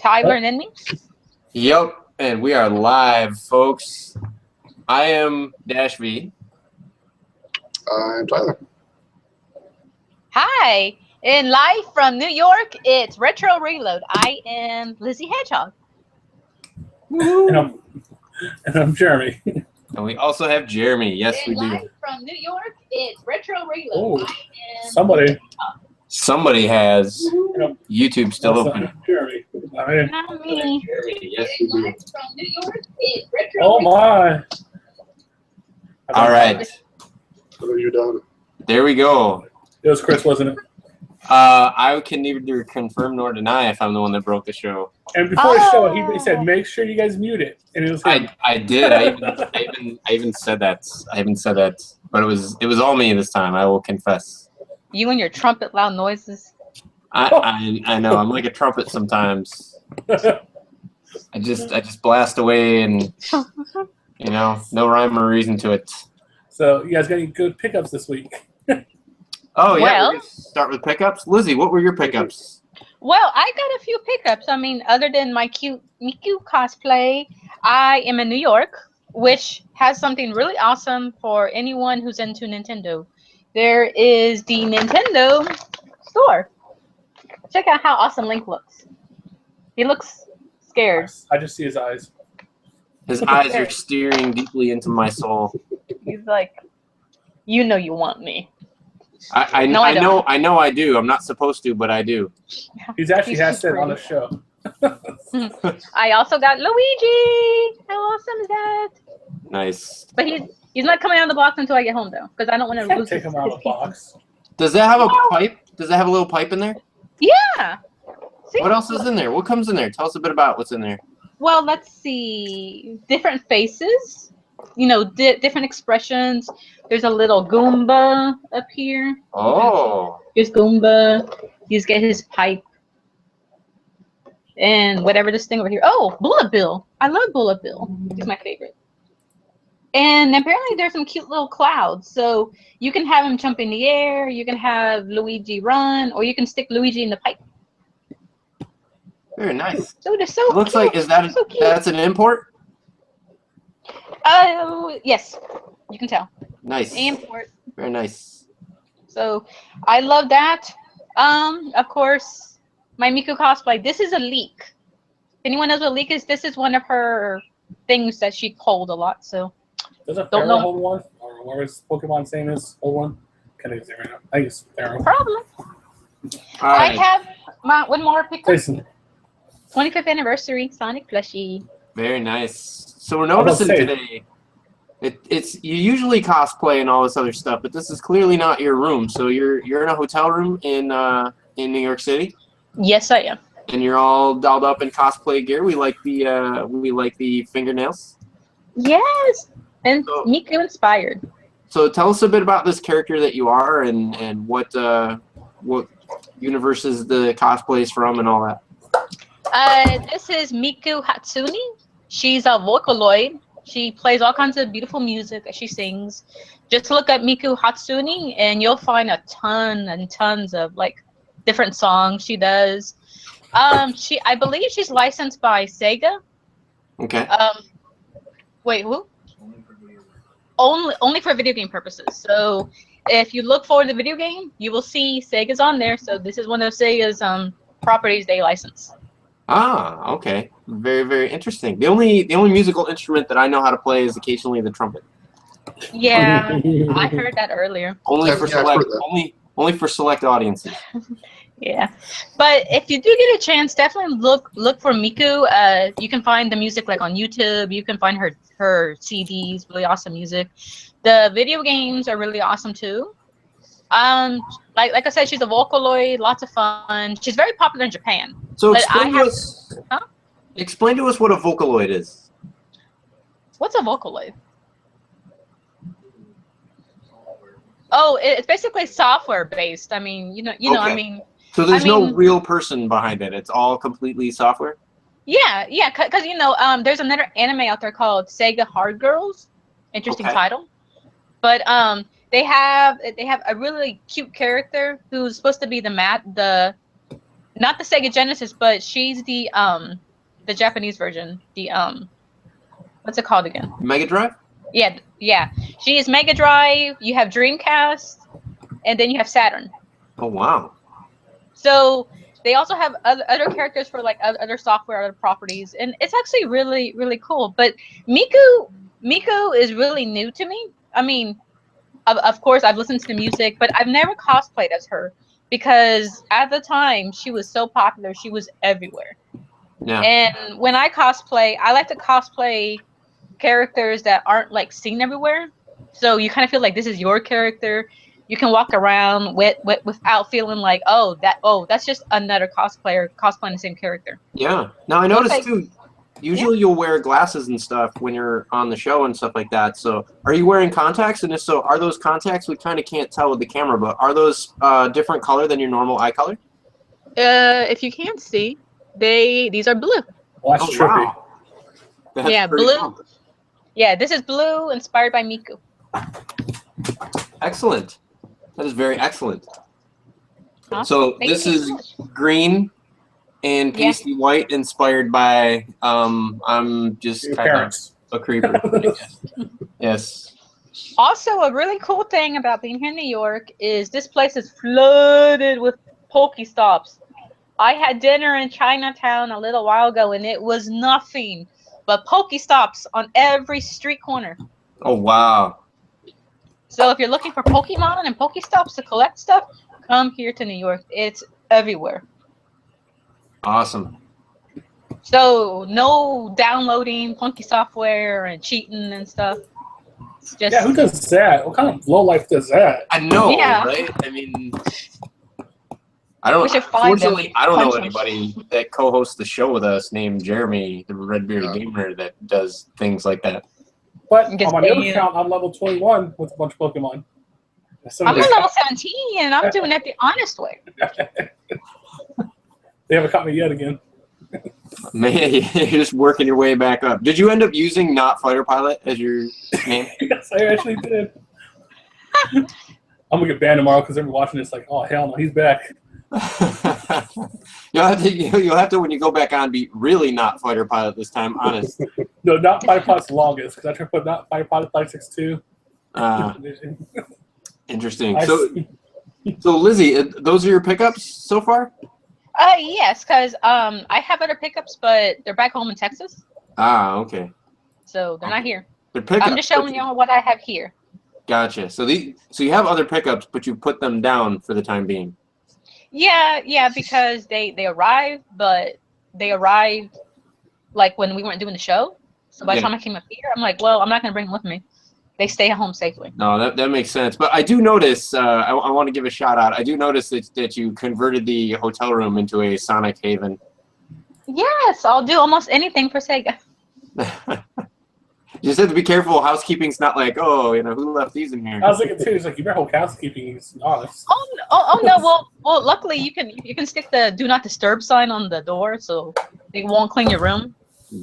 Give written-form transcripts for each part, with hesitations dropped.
Tyler and then me. Yep, and we are live, folks. I am Dash V. I'm Tyler. Hi, and live from New York, it's Retro Reload. I am Lizzie Hedgehog. And I'm Jeremy. And we also have Jeremy. Yes, and we do. Live from New York, it's Retro Reload. Oh, I am Somebody has Yep. YouTube still open. Jeremy. Not me. Jeremy, yes, And we do. Live from New York, it's Retro Oh Reload. my! All right, What have you done? there we go. It was Chris, wasn't it? I can neither confirm nor deny if I'm the one that broke the show. And before the show, he said, "Make sure you guys mute it." And it was him. I did. I even said that. I even said that. But it was all me this time. I will confess. You and your trumpet loud noises. I know. I'm like a trumpet sometimes. I just blast away and no rhyme or reason to it. So you guys got any good pickups this week? Oh yeah, Well- we're gonna start with pickups. Lizzie, what were your pickups? Well, I got a few pickups. I mean, other than my cute Miku cosplay, I am in New York, which has something really awesome for anyone who's into Nintendo. There is the Nintendo store. Check out how awesome Link looks. He looks scared. I just see his eyes. His eyes are staring deeply into my soul. He's like, you know you want me. I No, I don't. know I do. I'm not supposed to, but I do. He's actually He's has said super on the show. I also got Luigi. How awesome is that? Nice. But he's not coming out of the box until I get home though, because I don't want to Can't lose take him out of the box. Does that have a pipe? Does that have a little pipe in there? Yeah. See? What else is in there? What comes in there? Tell us a bit about what's in there. Well, let's see. Different faces. Different expressions. There's a little Goomba up here. Oh. Here's Goomba. He's got his pipe. And whatever this thing over here. Oh, Bullet Bill. I love Bullet Bill. He's my favorite. And apparently there's some cute little clouds. So you can have him jump in the air. You can have Luigi run. Or you can stick Luigi in the pipe. Very nice. So they're so It looks cute. like So cute. that's an import? Yes. You can tell. Nice. Import. Very nice. So I love that. Of course, my Miku cosplay. This is a leak. If anyone knows what leak is, this is one of her things that she pulled a lot. So Does a Don't Pharaoh know. hold one? Or where is Pokemon saying this hold one? Can I say right now? I use Pharaoh. probably. All I right. have one more pickup. Jason, 25th anniversary Sonic plushie. Very nice. So we're was about to noticing say- today, it's you usually cosplay and all this other stuff, but this is clearly not your room. So you're in a hotel room in New York City, Yes, I am. and you're all dolled up in cosplay gear. We like the fingernails. Yes, and So- Miku inspired. So tell us a bit about this character that you are and what universes the cosplay is from and all that. This is Miku Hatsune. She's a Vocaloid. She plays all kinds of beautiful music that she sings. Just look at Miku Hatsune and you'll find a ton and tons of different songs she does. I believe she's licensed by Sega. Okay. Wait, who? Only for video game purposes. So if you look for the video game, you will see Sega's on there. So this is one of Sega's properties they license. Ah, okay. Very, very interesting. The only musical instrument that I know how to play is occasionally the trumpet. Yeah, I heard that earlier. Only Yeah, for yeah, I've select heard that. only for select audiences. Yeah, but if you do get a chance, definitely look for Miku. You can find the music on YouTube. You can find her CDs, really awesome music. The video games are really awesome too. Like I said, she's a Vocaloid, lots of fun. She's very popular in Japan. So But explain I have- to us. Huh? Explain to us what a Vocaloid is. What's a Vocaloid? Oh, it's basically software based. I mean, I Okay. mean, So there's I no mean- real person behind it. It's all completely software. yeah, because there's another anime out there called Sega Hard Girls. Interesting Okay. title. But they have a really cute character who's supposed to be the not the Sega Genesis, but she's the Japanese version. The what's it called again? Mega Drive? Yeah, yeah. She is Mega Drive. You have Dreamcast, and then you have Saturn. Oh wow. So they also have other characters for like other software, other properties, and it's actually really really cool. But Miku is really new to me. I mean, of course I've listened to the music, but I've never cosplayed as her because at the time she was so popular, she was everywhere. Yeah. And when I cosplay, I like to cosplay characters that aren't like seen everywhere. So you kind of feel like this is your character. You can walk around without feeling like, that's just another cosplayer cosplaying the same character. Yeah. Now I So it's noticed like, too. Usually you'll wear glasses and stuff when you're on the show and stuff like that. So are you wearing contacts? And if so, are those contacts? We kind of can't tell with the camera, but are those different color than your normal eye color? if you can't see, these are blue. Well, that's Oh, trippy. wow. That's Yeah, pretty blue. cool. Yeah, this is blue, inspired by Miku. Excellent. That is very excellent. Awesome. So Thank this you is so much. green and Yeah. pasty white, inspired by I'm just Your kind of parents. a creeper. I guess. Yes. Also, a really cool thing about being here in New York is this place is flooded with Pokestops. I had dinner in Chinatown a little while ago, and it was nothing but Pokestops on every street corner. Oh wow. So if you're looking for Pokemon and Pokestops to collect stuff, come here to New York. It's everywhere. Awesome. So no downloading funky software and cheating and stuff. It's just Yeah, who does that? What kind of low life does that? I know, Yeah. right? I mean, I don't. We should find them. Fortunately, I don't know Punch 'em. anybody that co-hosts the show with us named Jeremy, the Red Bearded Gamer, that does things like that. But Gets on my new banned. account, I'm level 21 with a bunch of Pokemon. Some I'm of on the- level 17, and I'm doing it the honest way. They haven't caught me yet again. Man, you're just working your way back up. Did you end up using Not Fighter Pilot as your name? Yes, I actually did. I'm gonna get banned tomorrow because everyone watching this like, oh hell no, he's back. You'll have to when you go back on be really Not Fighter Pilot this time. Honest. No, not Fighter Pilot's the longest because I tried to put not Fighter Pilot 562. Interesting. So Lizzie, those are your pickups so far? Yes, because I have other pickups, but they're back home in Texas, Ah, okay. so they're not here. They're pickups. I'm just showing you what I have here. Gotcha. So you have other pickups, but you put them down for the time being. Yeah, because they arrived, but they arrived like when we weren't doing the show. So by the Yeah. time I came up here, I'm like, well, I'm not gonna bring them with me. They stay at home safely. No, that makes sense. But I do notice, I want to give a shout out. I do notice that you converted the hotel room into a Sonic Haven. Yes, I'll do almost anything for Sega. You just have to be careful. Housekeeping's not like, oh, who left these in here? I was thinking too. It's like you better hold housekeeping. He's honest. Oh no! Well, luckily you can stick the "Do Not Disturb" sign on the door, so they won't clean your room.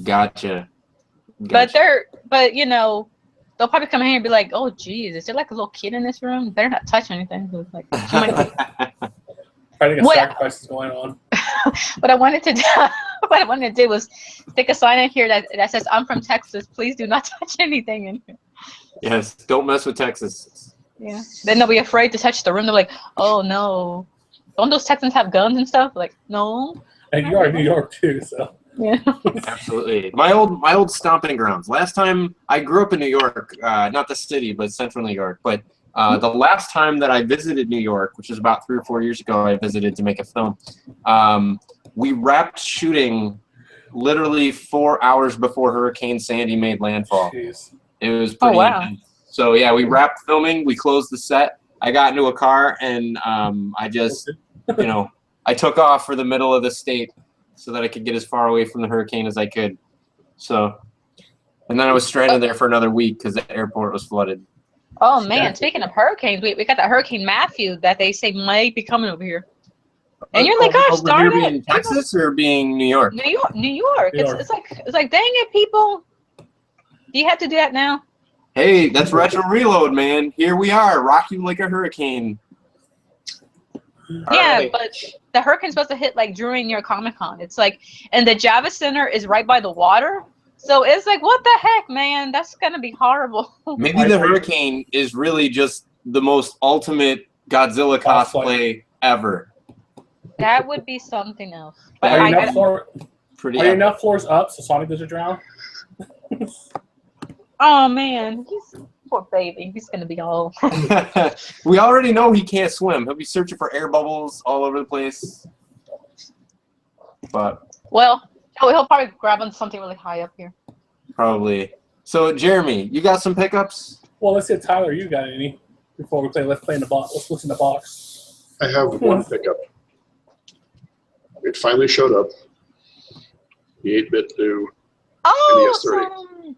Gotcha. But they'll probably come in here and be like, "Oh, geez, is there like a little kid in this room? Better not touch anything." So it's like, she might be- I think a What- sacrifice is going on. what I wanted to do was stick a sign in here that says, "I'm from Texas. Please do not touch anything in here." Yes, don't mess with Texas. Yeah. Then they'll be afraid to touch the room. They're like, "Oh no, don't those Texans have guns and stuff?" Like, no. And you are in New York too, so. Yeah. Absolutely. My old stomping grounds. Last time I grew up in New York, not the city, but central New York. But the last time that I visited New York, which was about 3 or 4 years ago, I visited to make a film. We wrapped shooting literally 4 hours before Hurricane Sandy made landfall. Jeez. It was pretty wow. intense. So yeah, we wrapped filming. We closed the set. I got into a car and I just, I took off for the middle of the state so that I could get as far away from the hurricane as I could. So, and then I was stranded there for another week because the airport was flooded. Oh man, speaking of hurricanes, we got that Hurricane Matthew that they say might be coming over here. And you're like, gosh, over darn here it. being Texas or being New York? New York. It's like, dang it, people. Do you have to do that now? Hey, that's Retro Reload, man. Here we are, rock you like a hurricane. Yeah, Alrighty. but the hurricane's supposed to hit like during your Comic-Con. It's like, and the Java Center is right by the water. So it's like, what the heck, man? That's gonna be horrible. Maybe the hurricane is really just the most ultimate Godzilla cosplay ever. That would be something else. But That Are would your I, nut floor? Pretty Are your epic. nut floors up so Sonic doesn't drown? oh man, he's poor baby. He's gonna be all. We already know he can't swim. He'll be searching for air bubbles all over the place. But Well, he'll probably grab on something really high up here. probably. So Jeremy, you got some pickups? Well, let's see, Tyler, you got any before we play? Let's play in the box. Let's look in the box. I have one pickup. It finally showed up. The 8-bit new Oh, NES 30. awesome.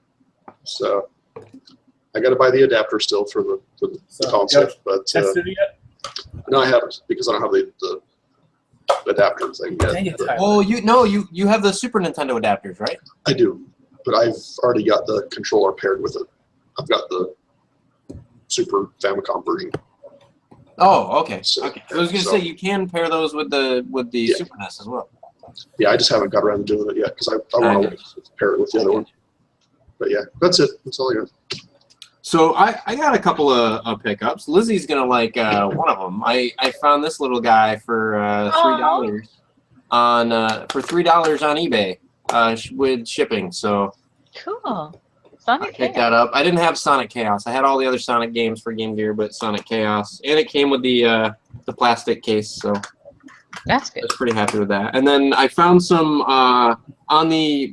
So I got to buy the adapter still for the concept, but Tested it yet? no, I haven't because I don't have the adapter thing yet. Dang it, But Tyler. Oh, you have the Super Nintendo adapters, right? I do, but I've already got the controller paired with it. I've got the Super Famicom version. Oh, okay. So- Okay. I was gonna so- say you can pair those with the Yeah. Super NES as well. Yeah, I just haven't got around to doing it yet because I want to pair it with the other one. But yeah, that's it. That's all I got. So I got a couple of pickups. Lizzie's gonna like one of them. I found this little guy for $3 on $3 on eBay with shipping. So Cool. I Sonic picked Chaos. that up. I didn't have Sonic Chaos. I had all the other Sonic games for Game Gear, but Sonic Chaos, and it came with the plastic case. So That's I good. was pretty happy with that. And then I found some on the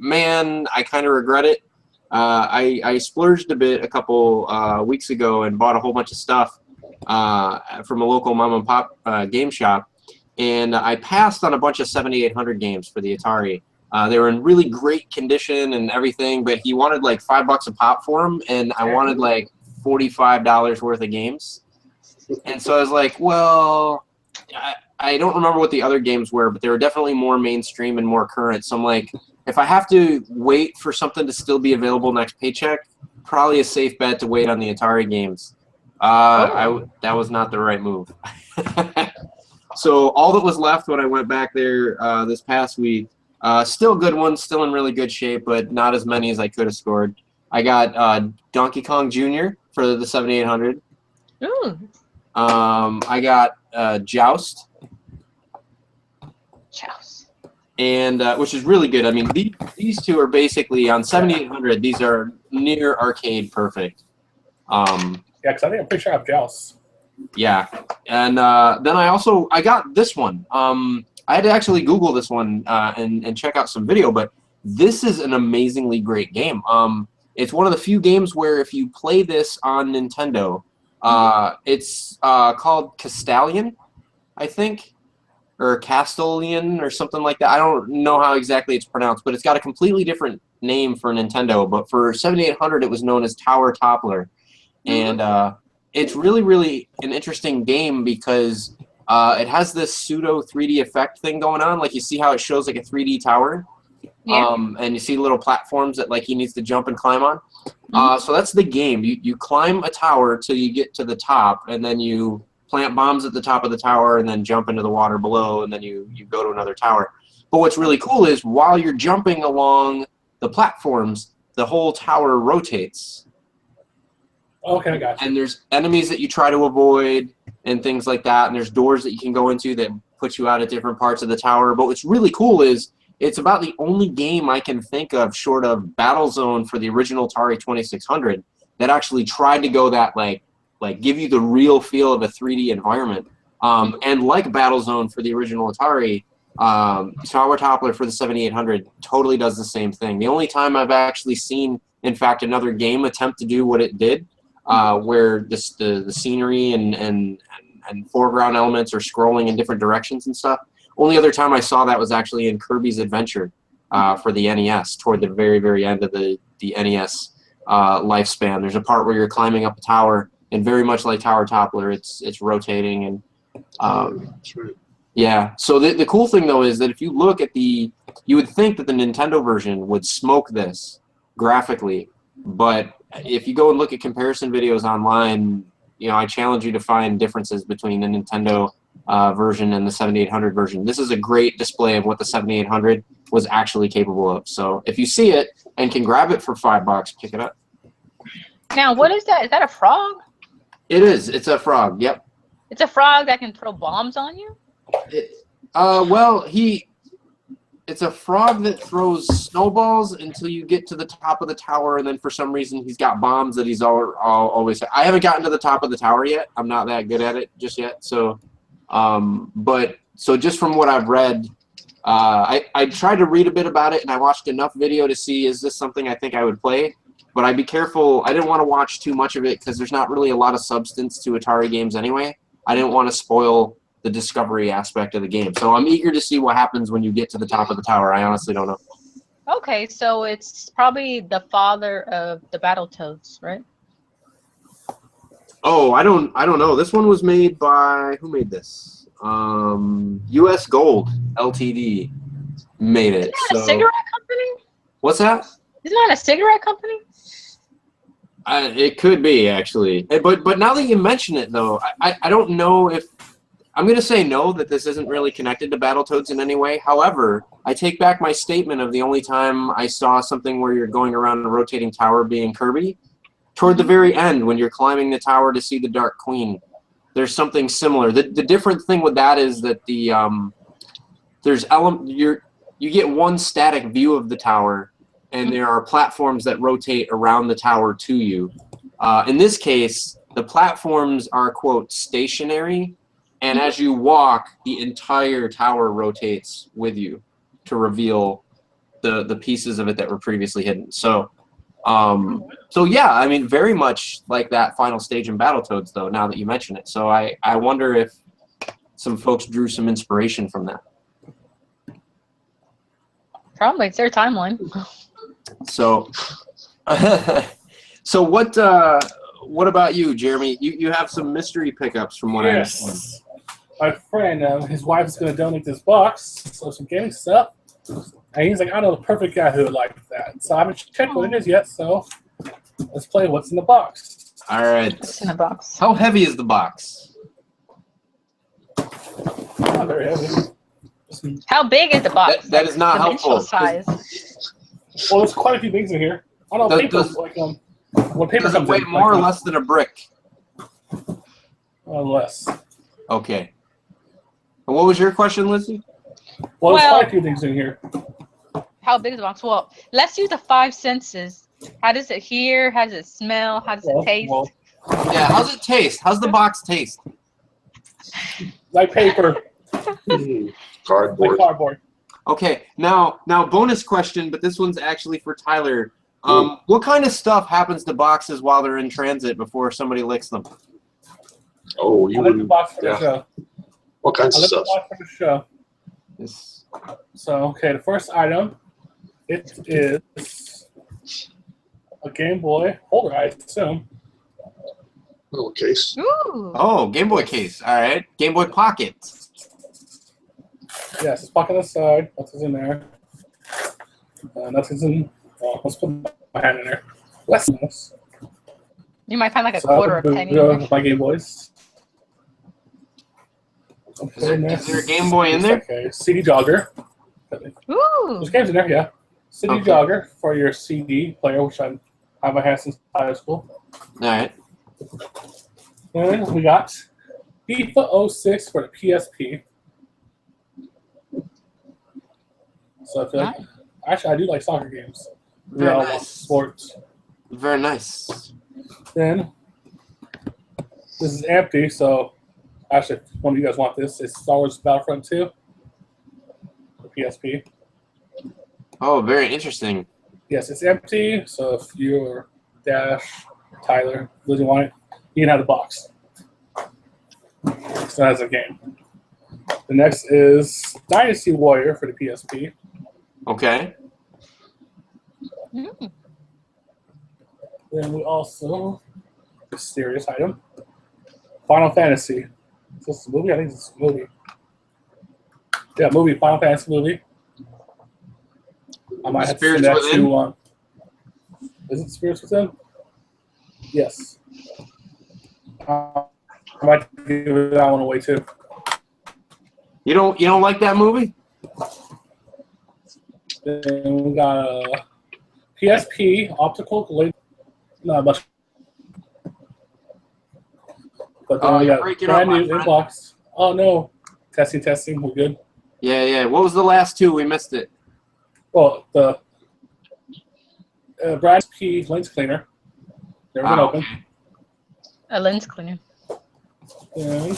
I kind of regret it. I splurged a bit a couple weeks ago and bought a whole bunch of stuff from a local mom and pop game shop, and I passed on a bunch of 7800 games for the Atari. They were in really great condition and everything, but he wanted like $5 a pop for them, and I wanted like $45 worth of games. And so I was like, well, I don't remember what the other games were, but they were definitely more mainstream and more current. So I'm like, if I have to wait for something to still be available next paycheck, probably a safe bet to wait on the Atari games. That was not the right move. So all that was left when I went back there this past week, still good ones, still in really good shape, but not as many as I could have scored. I got Donkey Kong Jr. for the 7800. Ooh. I got Joust, Chows. and which is really good. I mean, these two are basically on 7800. These are near arcade perfect. Yeah, because I think I'm pretty sure I have Joust. Yeah, and then I got this one. I had to actually Google this one and check out some video, but this is an amazingly great game. It's one of the few games where if you play this on Nintendo, it's called Castellian, I think, or Castellian or something like that. I don't know how exactly it's pronounced, but it's got a completely different name for Nintendo. But for 7800, it was known as Tower Toppler, and it's really, really an interesting game because it has this pseudo 3D effect thing going on. Like you see how it shows like a 3D tower. Yeah. And you see little platforms that like he needs to jump and climb on. So that's the game. You climb a tower till you get to the top, and then you plant bombs at the top of the tower, and then jump into the water below, and then you go to another tower. But what's really cool is while you're jumping along the platforms, the whole tower rotates. Okay, I got you. And there's enemies that you try to avoid and things like that, and there's doors that you can go into that put you out at different parts of the tower. But what's really cool is it's about the only game I can think of short of Battlezone for the original Atari 2600 that actually tried to go that like give you the real feel of a 3D environment. And like Battlezone for the original Atari, Tower Toppler for the 7800 totally does the same thing. The only time I've actually seen, in fact, another game attempt to do what it did, where just the scenery and foreground elements are scrolling in different directions and stuff. Only other time I saw that was actually in Kirby's Adventure for the NES, toward the very, very end of the NES lifespan. There's a part where you're climbing up a tower, and very much like Tower Toppler, it's rotating. And That's right. yeah, so the cool thing, though, is that if you look at you would think that the Nintendo version would smoke this graphically, but if you go and look at comparison videos online, I challenge you to find differences between the Nintendo version and the 7800 version. This is a great display of what the 7800 was actually capable of. So if you see it and can grab it for $5, pick it up. Now, what is that? Is that a frog? It is. It's a frog. Yep. It's a frog that can throw bombs on you? Well, it's a frog that throws snowballs until you get to the top of the tower, and then for some reason he's got bombs that he's always. I haven't gotten to the top of the tower yet. I'm not that good at it just yet. So, so just from what I've read, I tried to read a bit about it, and I watched enough video to see, is this something I think I would play? But I'd be careful. I didn't want to watch too much of it because there's not really a lot of substance to Atari games anyway. I didn't want to spoil the discovery aspect of the game. So I'm eager to see what happens when you get to the top of the tower. I honestly don't know. Okay, so it's probably the father of the Battletoads, right? Oh, I don't know. This one was made by, who made this? US Gold Ltd. made it. Isn't that a cigarette company? What's that? Isn't that a cigarette company? It could be, actually. But now that you mention it, though, I don't know if... I'm going to say no, that this isn't really connected to Battletoads in any way. However, I take back my statement of the only time I saw something where you're going around a rotating tower being Kirby. Toward the very end, when you're climbing the tower to see the Dark Queen, there's something similar. The different thing with that is that the you get one static view of the tower, and there are platforms that rotate around the tower to you. In this case, the platforms are, quote, stationary, and as you walk, the entire tower rotates with you to reveal the pieces of it that were previously hidden. So, so yeah, I mean, very much like that final stage in Battletoads, though, now that you mention it. So I wonder if some folks drew some inspiration from that. Probably. It's their timeline. So, so what about you, Jeremy? You have some mystery pickups from what I understand. Yes. My friend, his wife is going to donate this box, so some gaming stuff. And he's like, I know the perfect guy who would like that. So I haven't checked what it is yet, so let's play what's in the box. All right. What's in the box? How heavy is the box? Not very heavy. How big is the box? That is not Dimensional helpful. size. Well, there's quite a few things in here. I don't know, paper, what paper Does it comes weigh in, more or less than a brick? Less. Okay. And what was your question, Lizzie? Well, there's Well- quite a few things in here. How big is the box? Well, let's use the 5 senses. How does it hear? How does it smell? How does it taste? Well, Yeah, how's it taste? How's the box taste? like paper, Hmm, like Cardboard. cardboard. Okay, now bonus question, but this one's actually for Tyler. What kind of stuff happens to boxes while they're in transit before somebody licks them? Oh, I you like the would. box for Yeah. the show. What kinds I of like the stuff? box for the show. This, So, okay, the first item, it is a Game Boy holder, I assume. Little case. Ooh. oh, Game Boy case. All right, Game Boy Pocket. Yes, it's pocket on the side. Nothing's in there. Nothing's in. Well, let's put my hand in there. Less than this. You might find like a So I quarter or opened penny. my Game Boys. Okay, Is there a Game Boy in there? Okay, CD jogger. Ooh. There's games in there, yeah. CD Okay. jogger for your CD player, which I haven't had since high school. All right. And we got FIFA 06 for the PSP. So I feel like, actually, I do like soccer games. We Very all want nice. sports. Very nice. Then this is empty, so actually, if one of you guys want this, it's Star Wars Battlefront 2 for PSP. Oh, very interesting. Yes, it's empty, so if you or Dash, Tyler, really want it, you can have the box. So that's a game. The next is Dynasty Warrior for the PSP. Okay. Mm. Then we also, a serious item, Final Fantasy. Is this a movie? I think it's a movie. Yeah, movie, Final Fantasy movie. I might have to Spirits send that Within? to, is it Spirits Within? Yes. I might give that one away too. You don't like that movie? Then we got a PSP optical link. Not much. But then we you're got breaking brand up, my new friend. inbox. Oh no. Testing. We're good. Yeah. What was the last two? We missed it. Well, the brand P lens cleaner. Never been open. Okay. A lens cleaner. And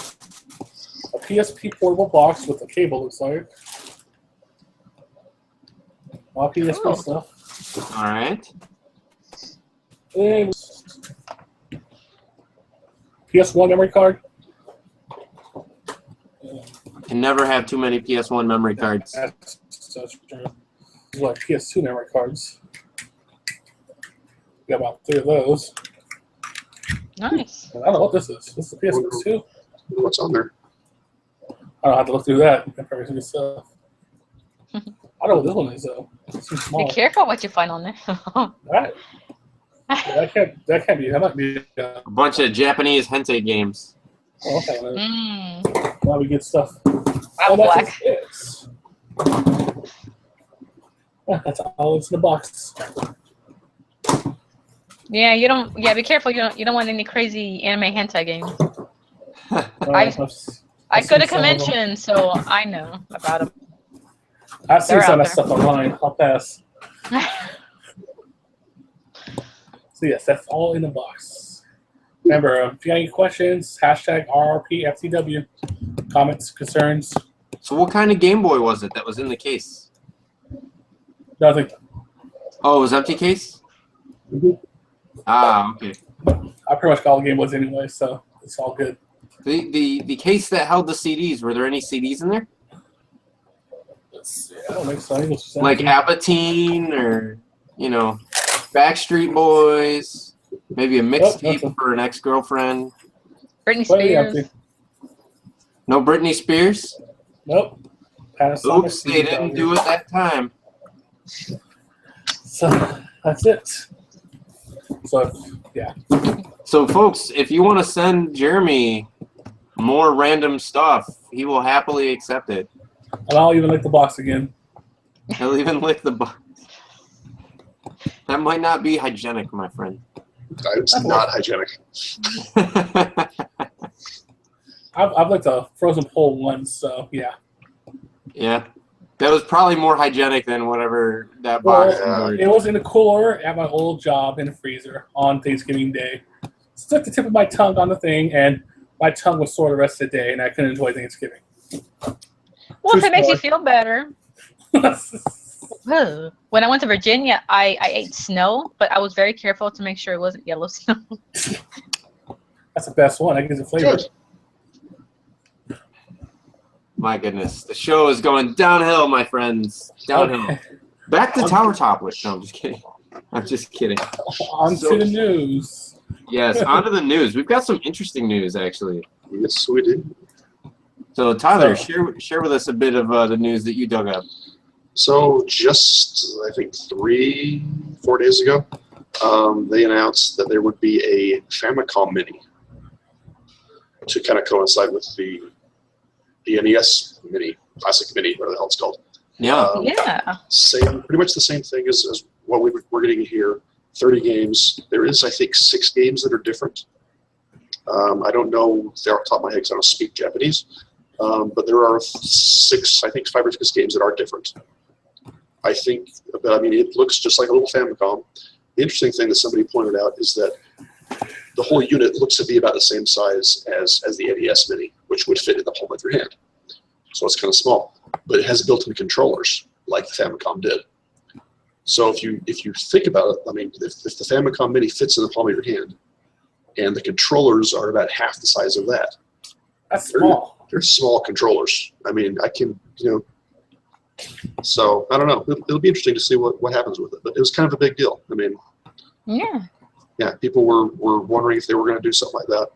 a PSP portable box with a cable, looks like. All PSP Cool. stuff. All right. And PS1 memory card. Can never have too many PS1 memory cards. That's true. Like PS2 memory cards. Got about 3 of those. Nice. And I don't know what this is. This is a PS2. What's on there? I don't have to look through that. I probably see this stuff. I don't know what this one is though. It's too small. Be careful what you find on there. Right. Yeah, that can't be. That might be. A bunch of Japanese hentai games. Oh, okay. Mm. Now we get stuff. I'm black. That's it. That's all it's in the box. Yeah, you don't. Yeah, be careful. You don't want any crazy anime hentai games. I go to convention, so I know about them. I've seen They're some of out that stuff online. I'll pass. So yes, that's all in the box. Remember, if you got any questions, hashtag RRP FTW, comments, concerns, So what kind of Game Boy was it that was in the case? nothing. Oh, it was empty case? Mhm. Ah, okay. I pretty much got all the Game Boys anyway, so it's all good. The case that held the CDs, were there any CDs in there? Let's see. I don't think so. I think it's just Like empty. Apatine or, Backstreet Boys? Maybe a mixtape nothing. for an ex-girlfriend? Britney Completely Spears. empty. No Britney Spears? Nope. Oops, they didn't do it that time. So that's it. So yeah. So, folks, if you want to send Jeremy more random stuff, he will happily accept it. And I'll even lick the box again. He'll even lick the box. That might not be hygienic, my friend. It's not hygienic. I've licked a frozen pole once, so yeah. Yeah. That was probably more hygienic than whatever that Well, box it was in the cooler at my old job in the freezer on Thanksgiving Day. Stuck the tip of my tongue on the thing, and my tongue was sore the rest of the day, and I couldn't enjoy Thanksgiving. Well, if True it makes you story. feel better. Ugh. When I went to Virginia, I ate snow, but I was very careful to make sure it wasn't yellow snow. That's the best one. That gives it flavor. Good. My goodness. The show is going downhill, my friends. Downhill. Okay. Back to Tower Top Witch. No, I'm just kidding. I'm just kidding. On So- to the news. Yes, on to the news. We've got some interesting news, actually. Yes, we do. So, Tyler, So- share with us a bit of the news that you dug up. So just, I think, 3-4 days ago, they announced that there would be a Famicom Mini to kind of coincide with the NES Mini, Classic Mini, whatever the hell it's called. Yeah. Yeah. Pretty much the same thing as what we're getting here. 30 games. There is, I think, 6 games that are different. I don't know if they're off the top of my head because I don't speak Japanese. But there are 5 or 6 games that are different. It looks just like a little Famicom. The interesting thing that somebody pointed out is that the whole unit looks to be about the same size as the NES Mini, which would fit in the palm of your hand. So it's kind of small, but it has built-in controllers like the Famicom did. So if you think about it, if the Famicom Mini fits in the palm of your hand, and the controllers are about half the size of that, That's small. they're small controllers. So I don't know. It'll be interesting to see what happens with it. But it was kind of a big deal. Yeah. Yeah, people were wondering if they were going to do something like that.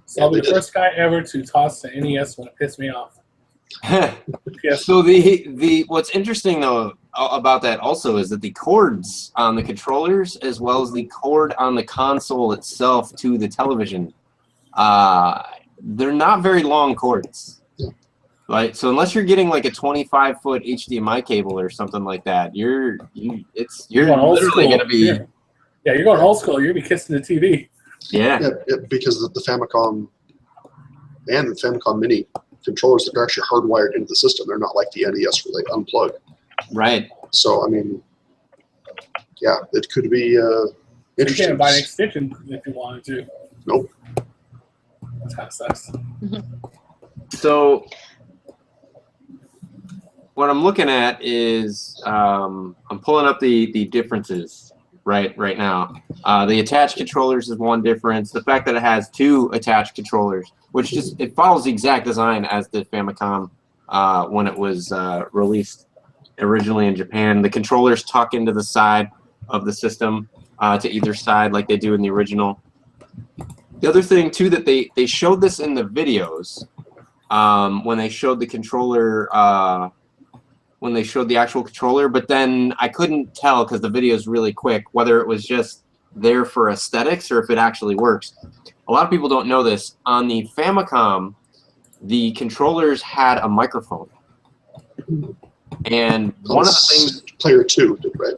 So I'll be they the did. first guy ever to toss the NES when it pissed me off. Yes. So the what's interesting though about that also is that the cords on the controllers as well as the cord on the console itself to the television, they're not very long cords. Like, so unless you're getting like a 25-foot HDMI cable or something like that, you're Going old literally school. gonna be Yeah, you're going old school. You're gonna be kissing the TV. yeah. Yeah, because the Famicom and the Famicom Mini controllers that are actually hardwired into the system. They're not like the NES where they unplug. Right. So I mean, yeah, it could be You interesting. can't buy an extension if you wanted to. Nope. That kind of sucks. So what I'm looking at is I'm pulling up the differences right now. The attached controllers is one difference. The fact that it has 2 attached controllers, which just it follows the exact design as the Famicom when it was released originally in Japan. The controllers tuck into the side of the system to either side like they do in the original. The other thing too that they showed this in the videos when they showed the controller. When they showed the actual controller, but then I couldn't tell because the video is really quick whether it was just there for aesthetics or if it actually works. A lot of people don't know this. On the Famicom, the controllers had a microphone, and one of the things Player 2 did, right?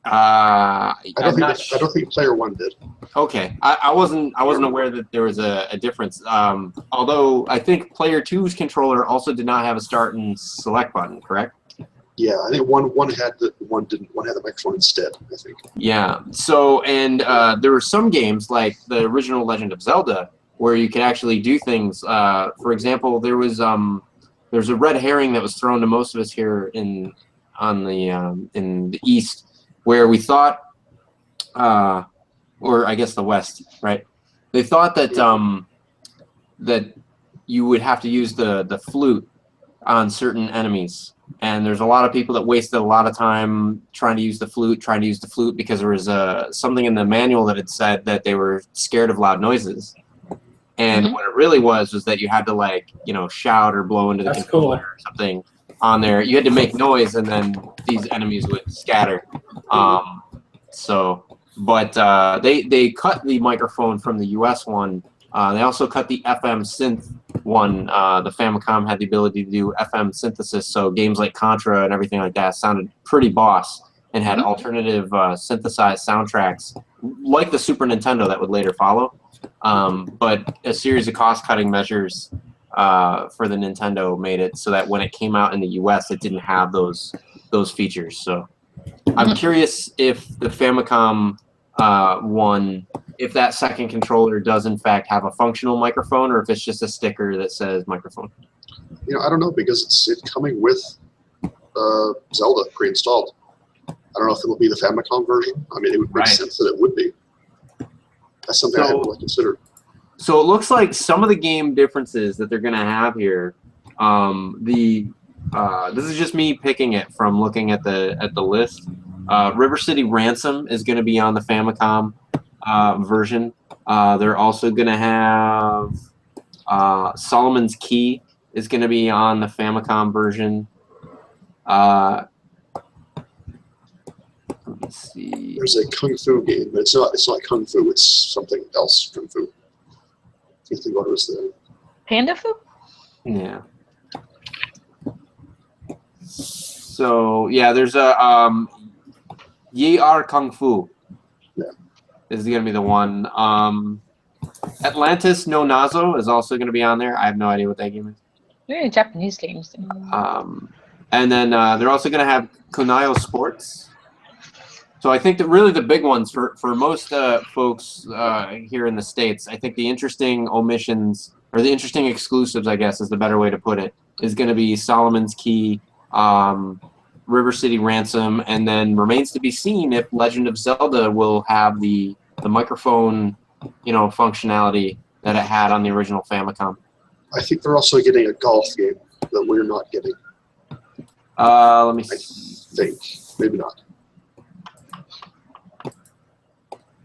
I don't think Player 1 did. Okay, I wasn't aware that there was a difference. Although I think Player 2's controller also did not have a start and select button, correct? Yeah, I think one had one didn't. One had the microphone instead, I think. Yeah. So and there were some games like the original Legend of Zelda where you could actually do things. For example, there's a red herring that was thrown to most of us here in the East, where we thought, or I guess the West, right? They thought that that you would have to use the flute on certain enemies. And there's a lot of people that wasted a lot of time trying to use the flute because there was something in the manual that had said that they were scared of loud noises. And what it really was that you had to, like, you know, shout or blow into the controller or something on there. You had to make noise, and then these enemies would scatter. They cut the microphone from the US one. They also cut the FM synth one. The Famicom had the ability to do FM synthesis, so games like Contra and everything like that sounded pretty boss and had alternative synthesized soundtracks, like the Super Nintendo that would later follow. But a series of cost-cutting measures for the Nintendo made it so that when it came out in the US, it didn't have those features. So I'm curious if the Famicom one, if that second controller does in fact have a functional microphone, or if it's just a sticker that says microphone. You know, I don't know, because it's coming with Zelda pre-installed. I don't know if it'll be the Famicom version. I mean, it would make sense that it would be. That's something I haven't really considered. So it looks like some of the game differences that they're going to have here. This is just me picking it from looking at the list. River City Ransom is going to be on the Famicom version. They're also going to have Solomon's Key is going to be on the Famicom version. Let's see. There's a Kung Fu game, but it's not Kung Fu. It's something else. Kung Fu. I think what was the Panda Fu? Yeah. So yeah, there's a Ye Are Kung Fu. Yeah. Is going to be the one. Atlantis no Nazo is also going to be on there. I have no idea what that game is. They're Japanese games. And then they're also going to have Kunayo Sports. So I think that really the big ones for most folks here in the States, I think the interesting omissions, or the interesting exclusives, I guess is the better way to put it, is going to be Solomon's Key, River City Ransom, and then remains to be seen if Legend of Zelda will have the microphone, you know, functionality that it had on the original Famicom. I think they're also getting a golf game that we're not getting. Let me see. I think. Maybe not.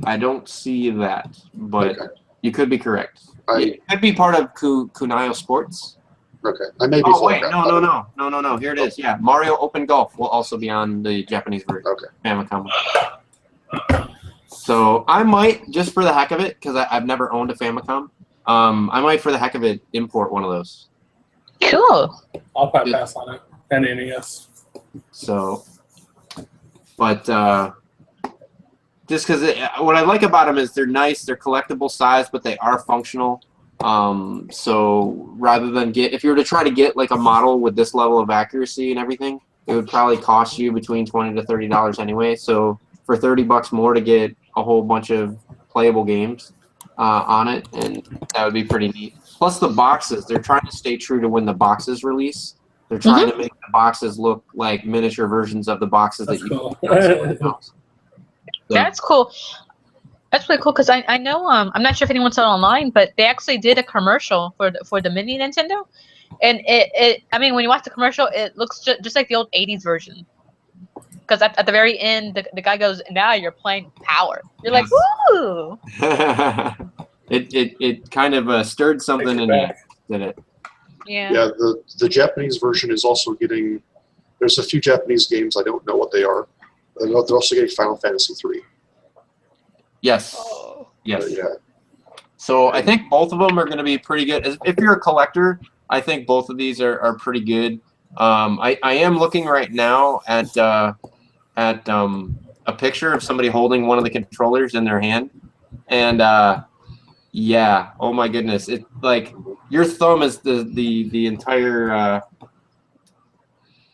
I don't see that, but Okay. you could be correct. It could be part of Kunayo Sports. Okay. I may be Oh, wait, photographed. no. Here it is. Yeah, Mario Open Golf will also be on the Japanese version. Okay. Famicom. So I might, just for the heck of it, because I've never owned a Famicom, I might, for the heck of it, import one of those. Cool. I'll probably pass on it. And NES. So, but just because what I like about them is they're nice, they're collectible size, but they are functional. So rather than if you were to try to get like a model with this level of accuracy and everything, it would probably cost you between $20 to $30 anyway. So for $30 more to get a whole bunch of playable games on it, and that would be pretty neat. Plus the boxes, they're trying to stay true to when the boxes release. They're trying to make the boxes look like miniature versions of the boxes That's that cool. you so, That's cool. That's really cool because I know I'm not sure if anyone saw it online, but they actually did a commercial for the mini Nintendo, and it I mean when you watch the commercial, it looks just like the old '80s version. Because at the very end, the guy goes, "Now you're playing Power." You're like, "Woo!" it kind of stirred something in you, did it? Yeah. Yeah, the Japanese version is also getting. There's a few Japanese games I don't know what they are. They're also getting Final Fantasy 3. Yes. Oh. Yes. Yeah. So I think both of them are going to be pretty good. If you're a collector, I think both of these are pretty good. I am looking right now at a picture of somebody holding one of the controllers in their hand, and yeah, oh my goodness, it like your thumb is the entire.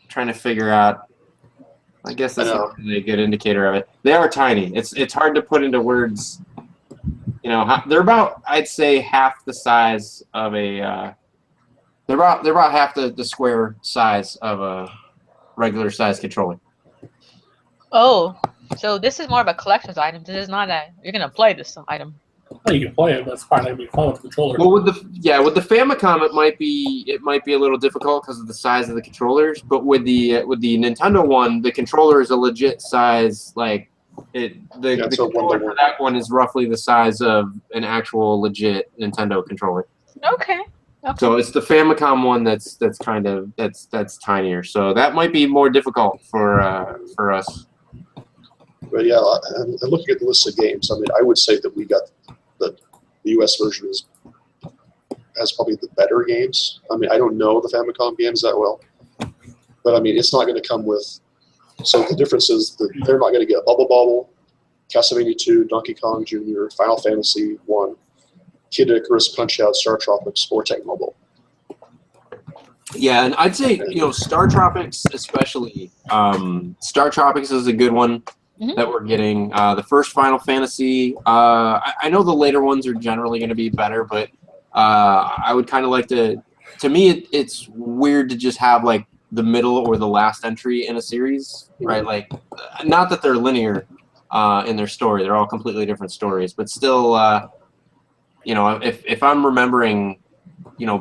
Trying to figure out. I guess that's not really a good indicator of it. They are tiny. It's hard to put into words. You know, they're about, I'd say, half the size of a. They're about half the square size of a regular size controller. Oh, so this is more of a collector's item. This is not a you're gonna play this item. Well, you can play it, but it's probably gonna be fun with the controller. Well, with the Famicom, it might be a little difficult because of the size of the controllers. But with the Nintendo one, the controller is a legit size. Like the controller for that one is roughly the size of an actual legit Nintendo controller. Okay. So it's the Famicom one that's tinier. So that might be more difficult for us. But yeah, and looking at the list of games, I mean, I would say that we got the U.S. version has probably the better games. I mean, I don't know the Famicom games that well, but I mean, it's not going to come with. So the difference is that they're not going to get Bubble Bobble, Castlevania 2, Donkey Kong Jr., Final Fantasy 1, Kid Icarus, Punch Out, Star Tropics, or Tech Mobile. Yeah, and I'd say Star Tropics especially. Star Tropics is a good one that we're getting. The first Final Fantasy. I know the later ones are generally going to be better, but I would kind of like to. To me, it's weird to just have like the middle or the last entry in a series, right? Like, not that they're linear in their story; they're all completely different stories. But still, if I'm remembering,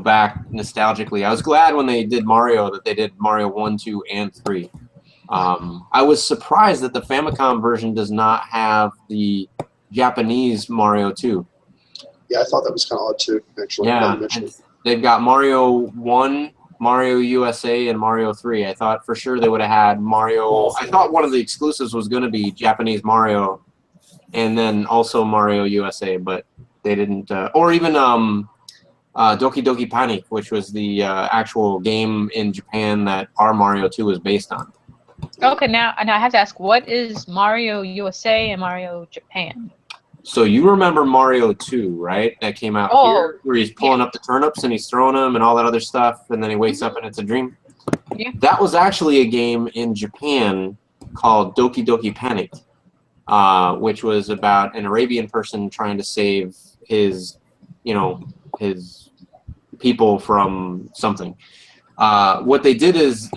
back nostalgically, I was glad when they did Mario that they did Mario 1, 2, and 3. I was surprised that the Famicom version does not have the Japanese Mario 2. Yeah, I thought that was kind of odd too, actually. Yeah, they've got Mario 1, Mario USA, and Mario 3. I thought for sure they would have had Mario. I thought one of the exclusives was going to be Japanese Mario, and then also Mario USA, but they didn't. Or even Doki Doki Panic, which was the actual game in Japan that our Mario 2 was based on. Okay, now I have to ask, what is Mario USA and Mario Japan? So you remember Mario 2, right? That came out here, where he's pulling up the turnips and he's throwing them and all that other stuff, and then he wakes up and it's a dream. Yeah. That was actually a game in Japan called Doki Doki Panic, which was about an Arabian person trying to save his people from something. What they did is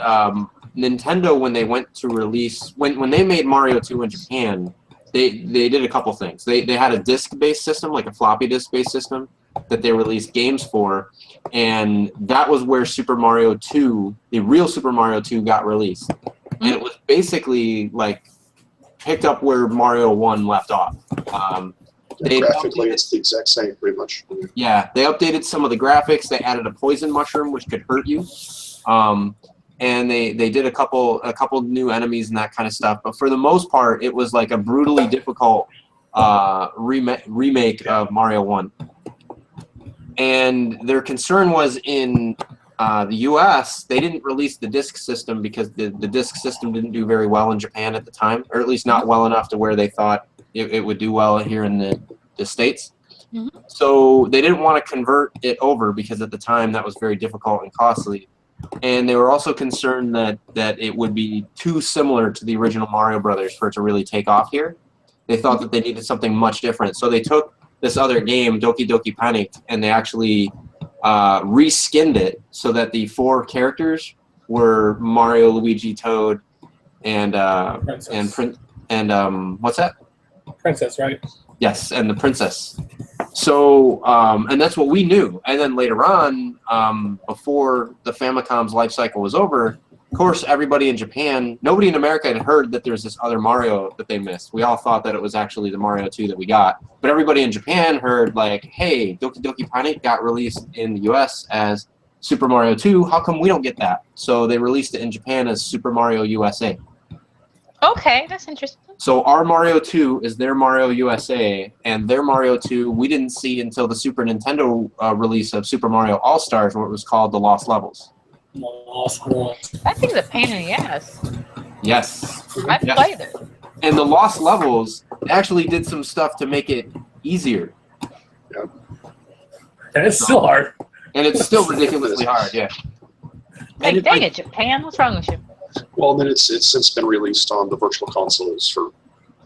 Nintendo, when they went to release, when they made Mario 2 in Japan, they did a couple things. They had a disc-based system, like a floppy disk-based system, that they released games for, and that was where Super Mario 2, the real Super Mario 2, got released. And it was basically like picked up where Mario 1 left off. Graphically, it's the exact same, pretty much. Yeah, they updated some of the graphics. They added a poison mushroom, which could hurt you. And they did a couple new enemies and that kind of stuff. But for the most part, it was like a brutally difficult remake of Mario 1. And their concern was in the U.S., they didn't release the disc system because the disc system didn't do very well in Japan at the time, or at least not well enough to where they thought it would do well here in the States. Mm-hmm. So they didn't want to convert it over because at the time that was very difficult and costly. And they were also concerned that it would be too similar to the original Mario Brothers for it to really take off here. They thought that they needed something much different. So they took this other game, Doki Doki Panic, and they actually reskinned it so that the 4 characters were Mario, Luigi, Toad, and what's that? Princess, right? Yes, and the princess. So, and that's what we knew. And then later on, before the Famicom's life cycle was over, of course, everybody in Japan, nobody in America had heard that there's this other Mario that they missed. We all thought that it was actually the Mario 2 that we got. But everybody in Japan heard, like, hey, Doki Doki Panic got released in the US as Super Mario 2. How come we don't get that? So they released it in Japan as Super Mario USA. Okay, that's interesting. So our Mario 2 is their Mario USA, and their Mario 2 we didn't see until the Super Nintendo release of Super Mario All-Stars, where it was called The Lost Levels. Lost Worlds. That thing's a pain in the ass. Yes. I Yes. played it. And the Lost Levels actually did some stuff to make it easier. And it's still hard. And it's still ridiculously hard, yeah. Like, And dang it, Japan, what's wrong with you? Well, then it's since been released on the virtual consoles for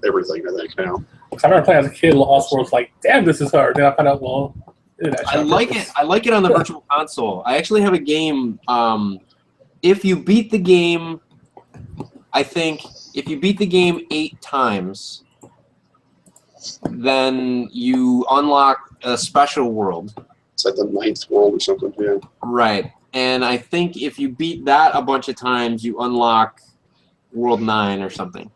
everything, I think, now. I remember playing as a kid, Lost Worlds, like, damn, this is hard. Then I found out, well, I like it. I like it on the virtual console. I actually have a game. If you beat the game, I think if you beat the game 8 times, then you unlock a special world. It's like the 9th world or something, yeah. Right. And I think if you beat that a bunch of times, you unlock World 9 or something.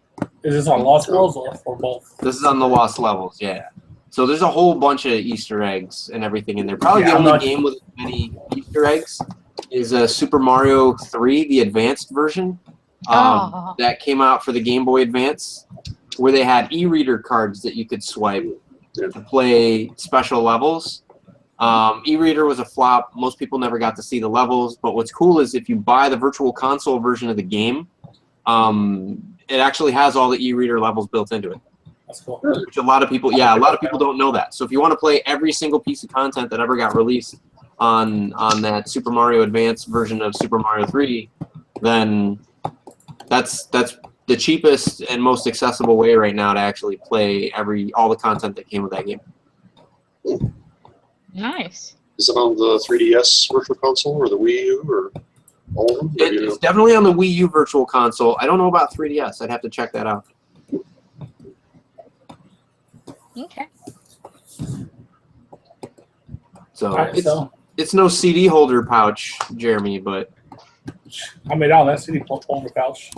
Is this on Lost Worlds or for both? This is on the Lost Levels, yeah. So there's a whole bunch of Easter eggs and everything in there. Probably the only game with as many Easter eggs is Super Mario 3, the advanced version. That came out for the Game Boy Advance, where they had e-reader cards that you could swipe to play special levels. E-reader was a flop. Most people never got to see the levels. But what's cool is if you buy the virtual console version of the game, it actually has all the e-reader levels built into it. That's cool. Which a lot of people don't know that. So if you want to play every single piece of content that ever got released on that Super Mario Advance version of Super Mario 3, then that's the cheapest and most accessible way right now to actually play all the content that came with that game. Nice. Is it on the 3DS virtual console or the Wii U or all of them? It's definitely on the Wii U virtual console. I don't know about 3DS. I'd have to check that out. Okay. So Alright, it's no CD holder pouch, Jeremy, but I made out that CD holder pouch.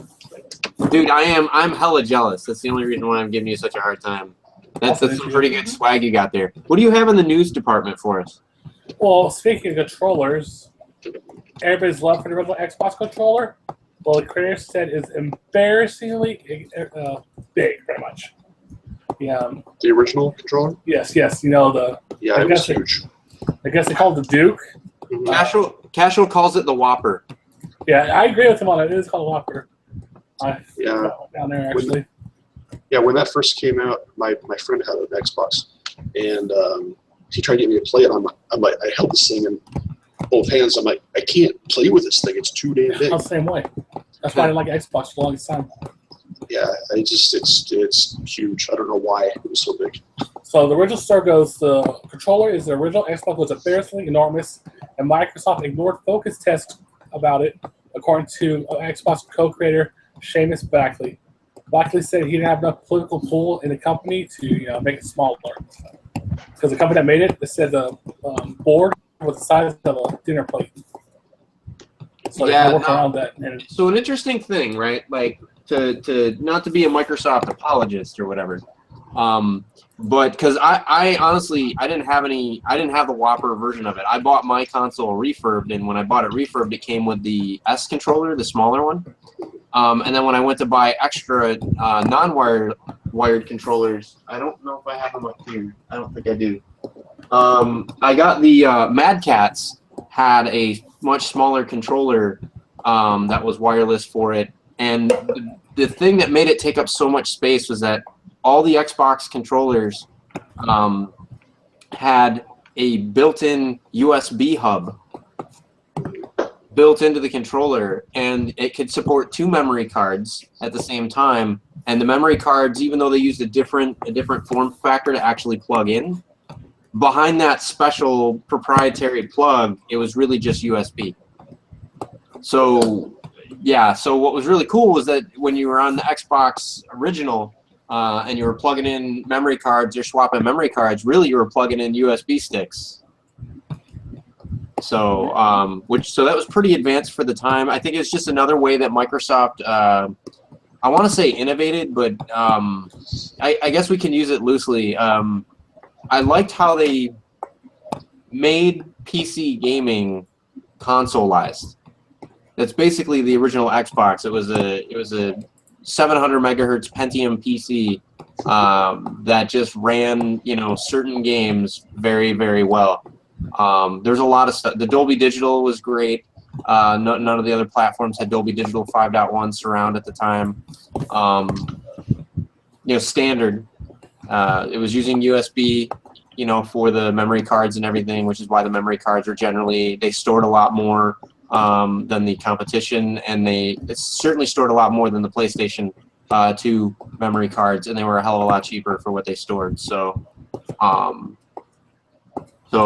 dude, I'm hella jealous. That's the only reason why I'm giving you such a hard time. That's some pretty good swag you got there. What do you have in the news department for us? Well, speaking of controllers, everybody's love for the original Xbox controller. Well, the creator said is embarrassingly big, pretty much. Yeah. The original controller? Yes. You know the. Yeah, it was huge. I guess they called it the Duke. Casual calls it the Whopper. Yeah, I agree with him on it. It is called a Whopper. Yeah. Down there actually. When that first came out, my friend had an Xbox, and he tried to get me to play it. I'm like, I held this thing in both hands. I'm like, I can't play with this thing. It's too damn big. I'm the same way. That's why I didn't like Xbox for the longest time. Yeah, it's huge. I don't know why it was so big. So the original story goes, the controller is the original Xbox was embarrassingly enormous, and Microsoft ignored focus tests about it, according to Xbox co-creator Seamus Blackley. Blackley said he didn't have enough political pull in the company to make it smaller. Because the company that made it, they said the board was the size of a dinner plate. So they work around that. And so an interesting thing, right? Like to not to be a Microsoft apologist or whatever, but because I honestly I didn't have the Whopper version of it. I bought my console refurbed, and when I bought it refurbed, it came with the S controller, the smaller one. And then when I went to buy extra wired controllers, I don't know if I have them up here. I don't think I do. I got the Mad Catz, had a much smaller controller that was wireless for it. And the thing that made it take up so much space was that all the Xbox controllers had a built-in USB hub built into the controller, and it could support 2 memory cards at the same time. And the memory cards, even though they used a different form factor to actually plug in, behind that special proprietary plug, it was really just USB. So yeah, so what was really cool was that when you were on the Xbox original and you were plugging in memory cards or swapping memory cards, really you were plugging in USB sticks. So so that was pretty advanced for the time. I think it's just another way that Microsoft, I want to say innovated, but I guess we can use it loosely. I liked how they made PC gaming consoleized. That's basically the original Xbox. It was a 700 megahertz Pentium PC that just ran, you know, certain games very, very well. There's a lot of stuff. The Dolby Digital was great. None of the other platforms had Dolby Digital 5.1 surround at the time. You know, standard. It was using USB, you know, for the memory cards and everything, which is why the memory cards are generally, they stored a lot more than the competition, and it certainly stored a lot more than the PlayStation 2 memory cards, and they were a hell of a lot cheaper for what they stored. So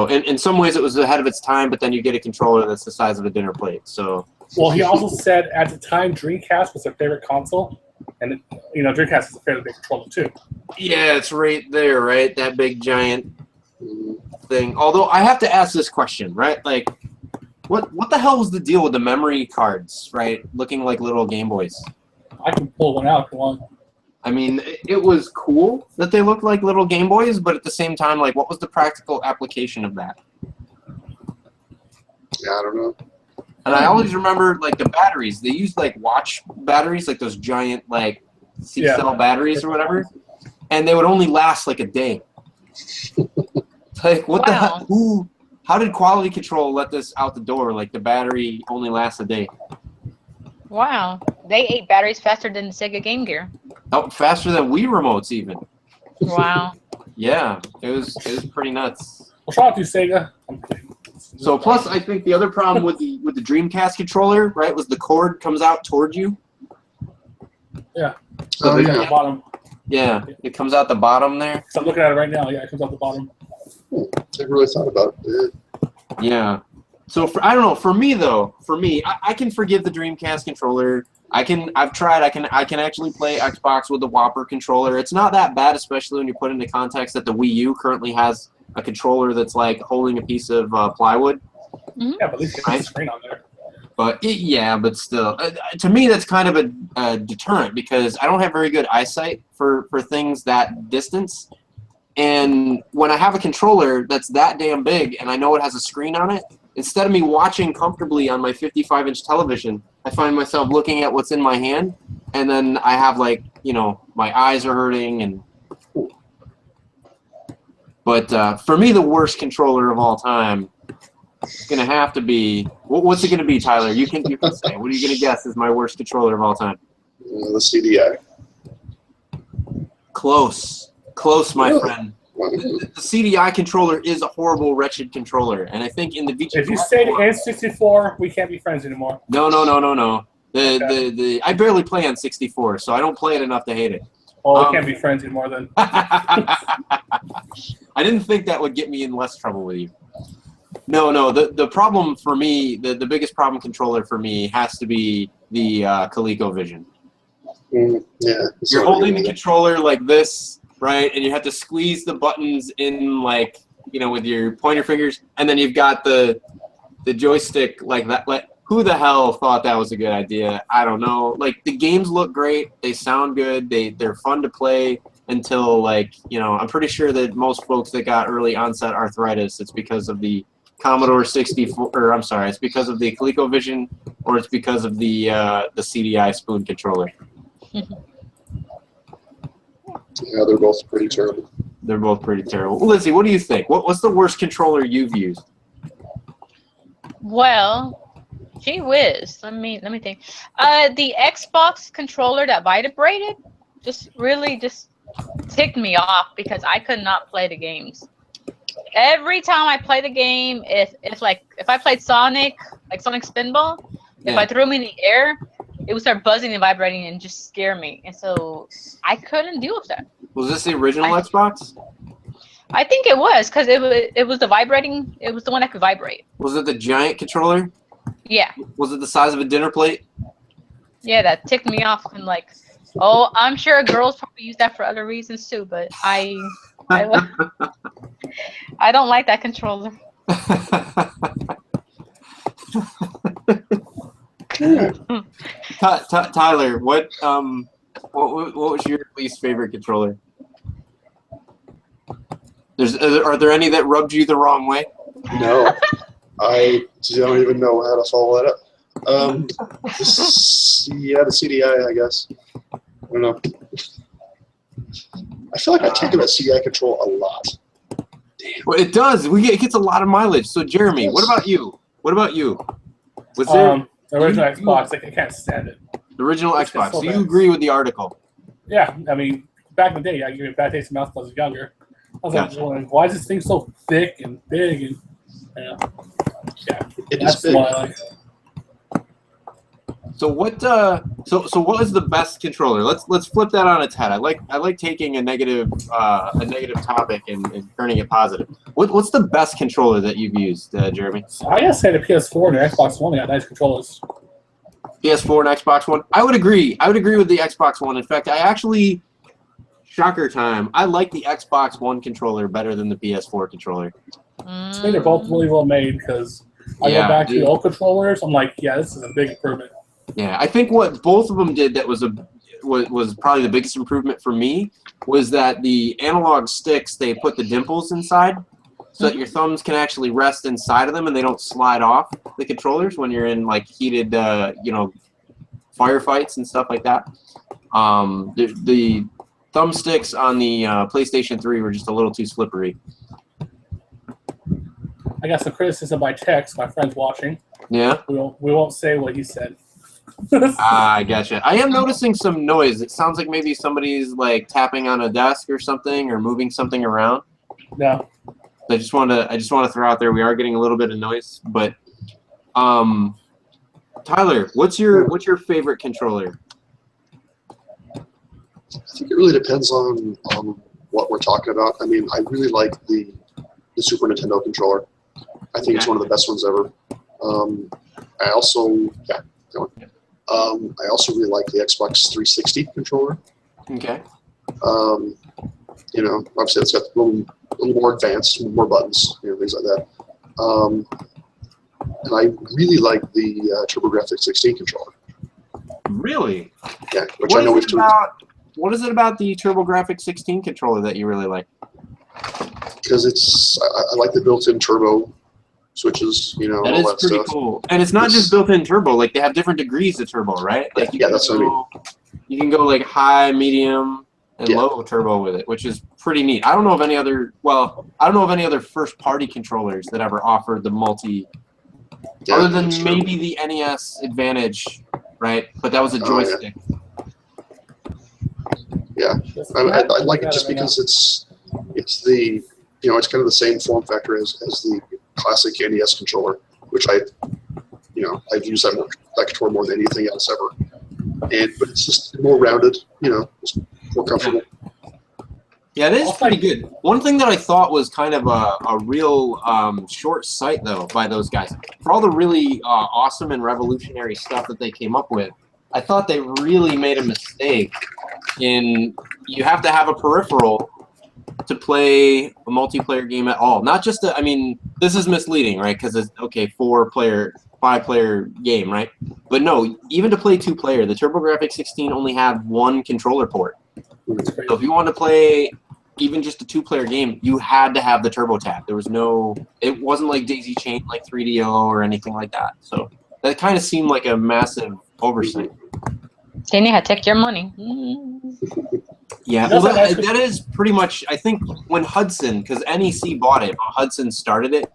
in some ways it was ahead of its time, but then you get a controller that's the size of a dinner plate. So well, he also said at the time Dreamcast was their favorite console, and you know Dreamcast is a fairly big controller too. yeah, it's right there, right? That big giant thing. Although I have to ask this question, right? Like, what the hell was the deal with the memory cards, right? Looking like little Game Boys. I can pull one out if you want. I mean, it was cool that they looked like little Game Boys, but at the same time, like, what was the practical application of that? Yeah, I don't know. And I always remember, like, the batteries. They used, like, watch batteries, like those giant, like, C-cell batteries or whatever, and they would only last, like, a day. Like, what the hell? How did quality control let this out the door? Like, the battery only lasts a day. Wow, they ate batteries faster than the Sega Game Gear. Oh, faster than Wii remotes, even. Wow. Yeah, it was pretty nuts. Well, shout out to Sega. So plus, I think the other problem with the Dreamcast controller, right, was the cord comes out toward you. Yeah. So Oh, the yeah. The bottom. Yeah, it comes out the bottom there. So I'm looking at it right now. Yeah, it comes out the bottom. Never really thought about it. Yeah. So I don't know. For me though, I can forgive the Dreamcast controller. I've tried. I can actually play Xbox with the Whopper controller. It's not that bad, especially when you put into context that the Wii U currently has a controller that's like holding a piece of plywood. Mm-hmm. Yeah, but at least you have a screen on there. But yeah, but still, to me that's kind of a deterrent because I don't have very good eyesight for things that distance. And when I have a controller that's that damn big and I know it has a screen on it, instead of me watching comfortably on my 55-inch television, I find myself looking at what's in my hand, and then I have, like, you know, my eyes are hurting. And but for me, the worst controller of all time is gonna have to be what's it gonna be, Tyler? You can say. What are you gonna guess is my worst controller of all time? The CDI. Close, my friend. The CDI controller is a horrible, wretched controller, and I think in the VG. If you say the N64, we can't be friends anymore. No. I barely play on 64, so I don't play it enough to hate it. Well, we can't be friends anymore then. I didn't think that would get me in less trouble with you. No. The problem for me, the biggest problem controller for me has to be the ColecoVision. Yeah. You're holding the controller like this, right? And you have to squeeze the buttons in, like, you know, with your pointer fingers, and then you've got the joystick like that. Like, who the hell thought that was a good idea? I don't know. Like, the games look great, they sound good, they're fun to play until, like, you know, I'm pretty sure that most folks that got early onset arthritis, it's because of the Commodore 64, or I'm sorry, it's because of the ColecoVision, or it's because of the CDI spoon controller. Yeah, they're both pretty terrible. They're both pretty terrible. Lizzie, what do you think? What's the worst controller you've used? Well, gee whiz. Let me think. The Xbox controller that vibrated just ticked me off because I could not play the games. Every time I play the game, if I played Sonic, like Sonic Spinball, if I Yeah. threw him in the air, it would start buzzing and vibrating and just scare me. And so I couldn't deal with that. Was this the original Xbox? I think it was because it was the vibrating. It was the one that could vibrate. Was it the giant controller? Yeah, Was it the size of a dinner plate? yeah, that ticked me off and like, oh, I'm sure girls probably use that for other reasons too, but I I don't like that controller. Tyler, what was your least favorite controller? Are there any that rubbed you the wrong way? No, I don't even know how to follow that up. The CDI, I guess. I don't know. I feel like I take that CDI control a lot. Well, it does. It gets a lot of mileage. So, Jeremy, what about you? Was there The original Xbox, like I can't stand it. the original It's Xbox? so So you bad. agree with the article? Yeah, I mean, back in the day, I gave me a bad taste in my mouth when I was younger. I was Gotcha. like, well, why is this thing so thick and big? And yeah, It is that's big. why I like. So what? So what was the best controller? Let's flip that on its head. I like taking a negative topic and turning it positive. What's the best controller that you've used, Jeremy? So I gotta say the PS4 and the Xbox One got nice controllers. PS4 and Xbox One. I would agree with the Xbox One. In fact, I actually, shocker time, I like the Xbox One controller better than the PS4 controller. To me, they're both really well made because I Yeah, go back to dude. the old controllers. I'm like, yeah, this is a big improvement. Yeah, I think what both of them did that was probably the biggest improvement for me was that the analog sticks, they put the dimples inside so that your thumbs can actually rest inside of them and they don't slide off the controllers when you're in like heated firefights and stuff like that. The thumbsticks on the PlayStation 3 were just a little too slippery. I got some criticism by text. My friend's watching. Yeah? We won't say what he said. I gotcha. I am noticing some noise. It sounds like maybe somebody's like tapping on a desk or something or moving something around. No. I just want to throw out there we are getting a little bit of noise, but Tyler, what's your favorite controller? I think it really depends on what we're talking about. I mean, I really like the Super Nintendo controller. I think it's one of the best ones ever. I also really like the Xbox 360 controller. Okay. Obviously it's got a little more advanced, more buttons, things like that. And I really like the TurboGrafx 16 controller. Really? Yeah, which I know we've what is it about the TurboGrafx 16 controller that you really like? because I like the built-in turbo switches, That all is that pretty stuff. cool. And it's not just built-in turbo. Like they have different degrees of turbo, right? Like Yeah, that's what I mean. You can go like high, medium, and Yeah. low turbo with it, which is pretty neat. I don't know of any other first-party controllers that ever offered the multi, Yeah, other than that's true. maybe the NES Advantage, right? But that was a Oh, yeah. joystick. Yeah, I like it just because it's the it's kind of the same form factor as the classic NES controller, which I've used that controller more than anything else ever. But it's just more rounded, just more comfortable. Yeah, it is pretty good. One thing that I thought was kind of a real short sight, though, by those guys, for all the really awesome and revolutionary stuff that they came up with, I thought they really made a mistake in you have to have a peripheral to play a multiplayer game at all. Not just this is misleading, right? Because it's, 4-player, 5-player game, right? But no, even to play 2-player, the TurboGrafx 16 only had one controller port. So if you wanted to play even just a 2-player game, you had to have the Turbo Tab. It wasn't like Daisy Chain, like 3DO or anything like that. So that kind of seemed like a massive oversight. Then you had to take your money. Yeah, well, that is pretty much, I think, when Hudson, because NEC bought it, Hudson started it,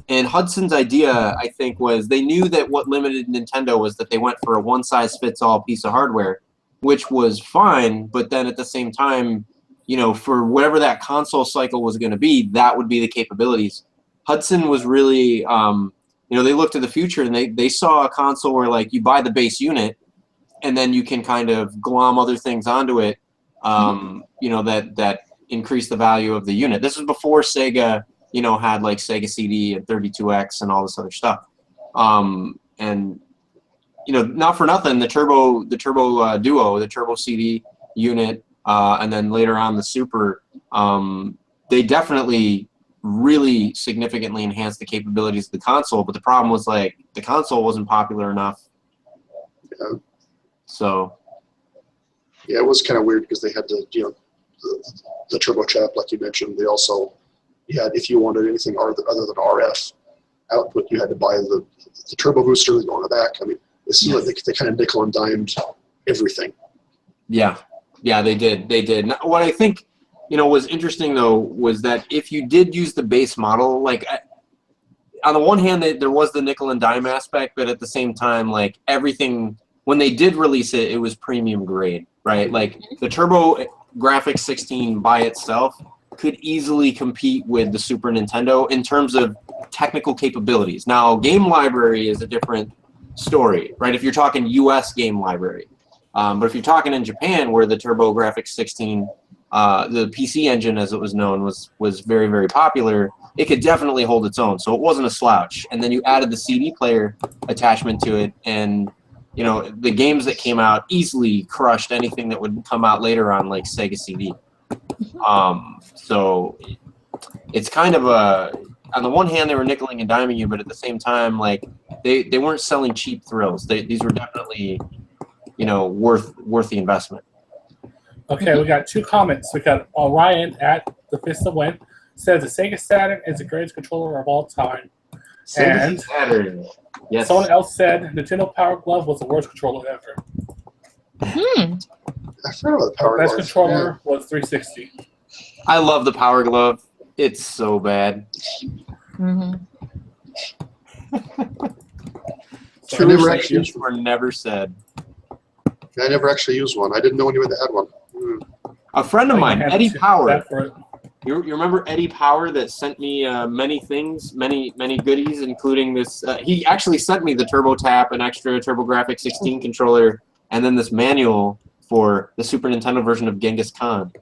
And Hudson's idea, I think, was they knew that what limited Nintendo was that they went for a one-size-fits-all piece of hardware, which was fine, but then at the same time, you know, for whatever that console cycle was going to be, that would be the capabilities. Hudson was really, you know, they looked to the future and they saw a console where, like, you buy the base unit and then you can kind of glom other things onto it, you know, that increase the value of the unit. This was before Sega, you know, had like Sega CD and 32X and all this other stuff. And you know, not for nothing, the Turbo Duo, the Turbo CD unit, and then later on the Super, they definitely really significantly enhanced the capabilities of the console. But the problem was, like, the console wasn't popular enough. Yeah. So. Yeah, it was kind of weird because they had to, you know, the Turbo Chap, like you mentioned. They also, yeah, if you wanted anything other than RF output, you had to buy the turbo booster that go on the back. I mean, it seemed like they kind of nickel and dimed everything. Yeah, they did. They did. Now, what I think, you know, was interesting though was that if you did use the base model, like, on the one hand, there was the nickel and dime aspect, but at the same time, like, everything, when they did release it, it was premium grade, right? Like, the Turbo Graphics 16 by itself could easily compete with the Super Nintendo in terms of technical capabilities. Now, game library is a different story, right? If you're talking US game library. But if you're talking in Japan, where the Turbo Graphics 16, the PC engine, as it was known, was very, very popular, it could definitely hold its own. So it wasn't a slouch. And then you added the CD player attachment to it, and you know, the games that came out easily crushed anything that would come out later on, like Sega CD. So it's kind of a, on the one hand, they were nickeling and diming you, but at the same time, like, they weren't selling cheap thrills. These were definitely, you know, worth the investment. Okay, we got 2 comments. We got Orion at the Fist of Wind says the Sega Saturn is the greatest controller of all time. And Saturn. Yes. Someone else said Nintendo Power Glove was the worst controller ever. I forgot about the Power Best Glove. controller was 360. I love the Power Glove. It's so bad. True reviews were never said. I never actually used one. I didn't know anyone that had one. A friend of mine, Eddie Power. You remember Eddie Power that sent me many things, many goodies, including this. He actually sent me the Turbo Tap, an extra TurboGrafx 16 controller, and then this manual for the Super Nintendo version of Genghis Khan.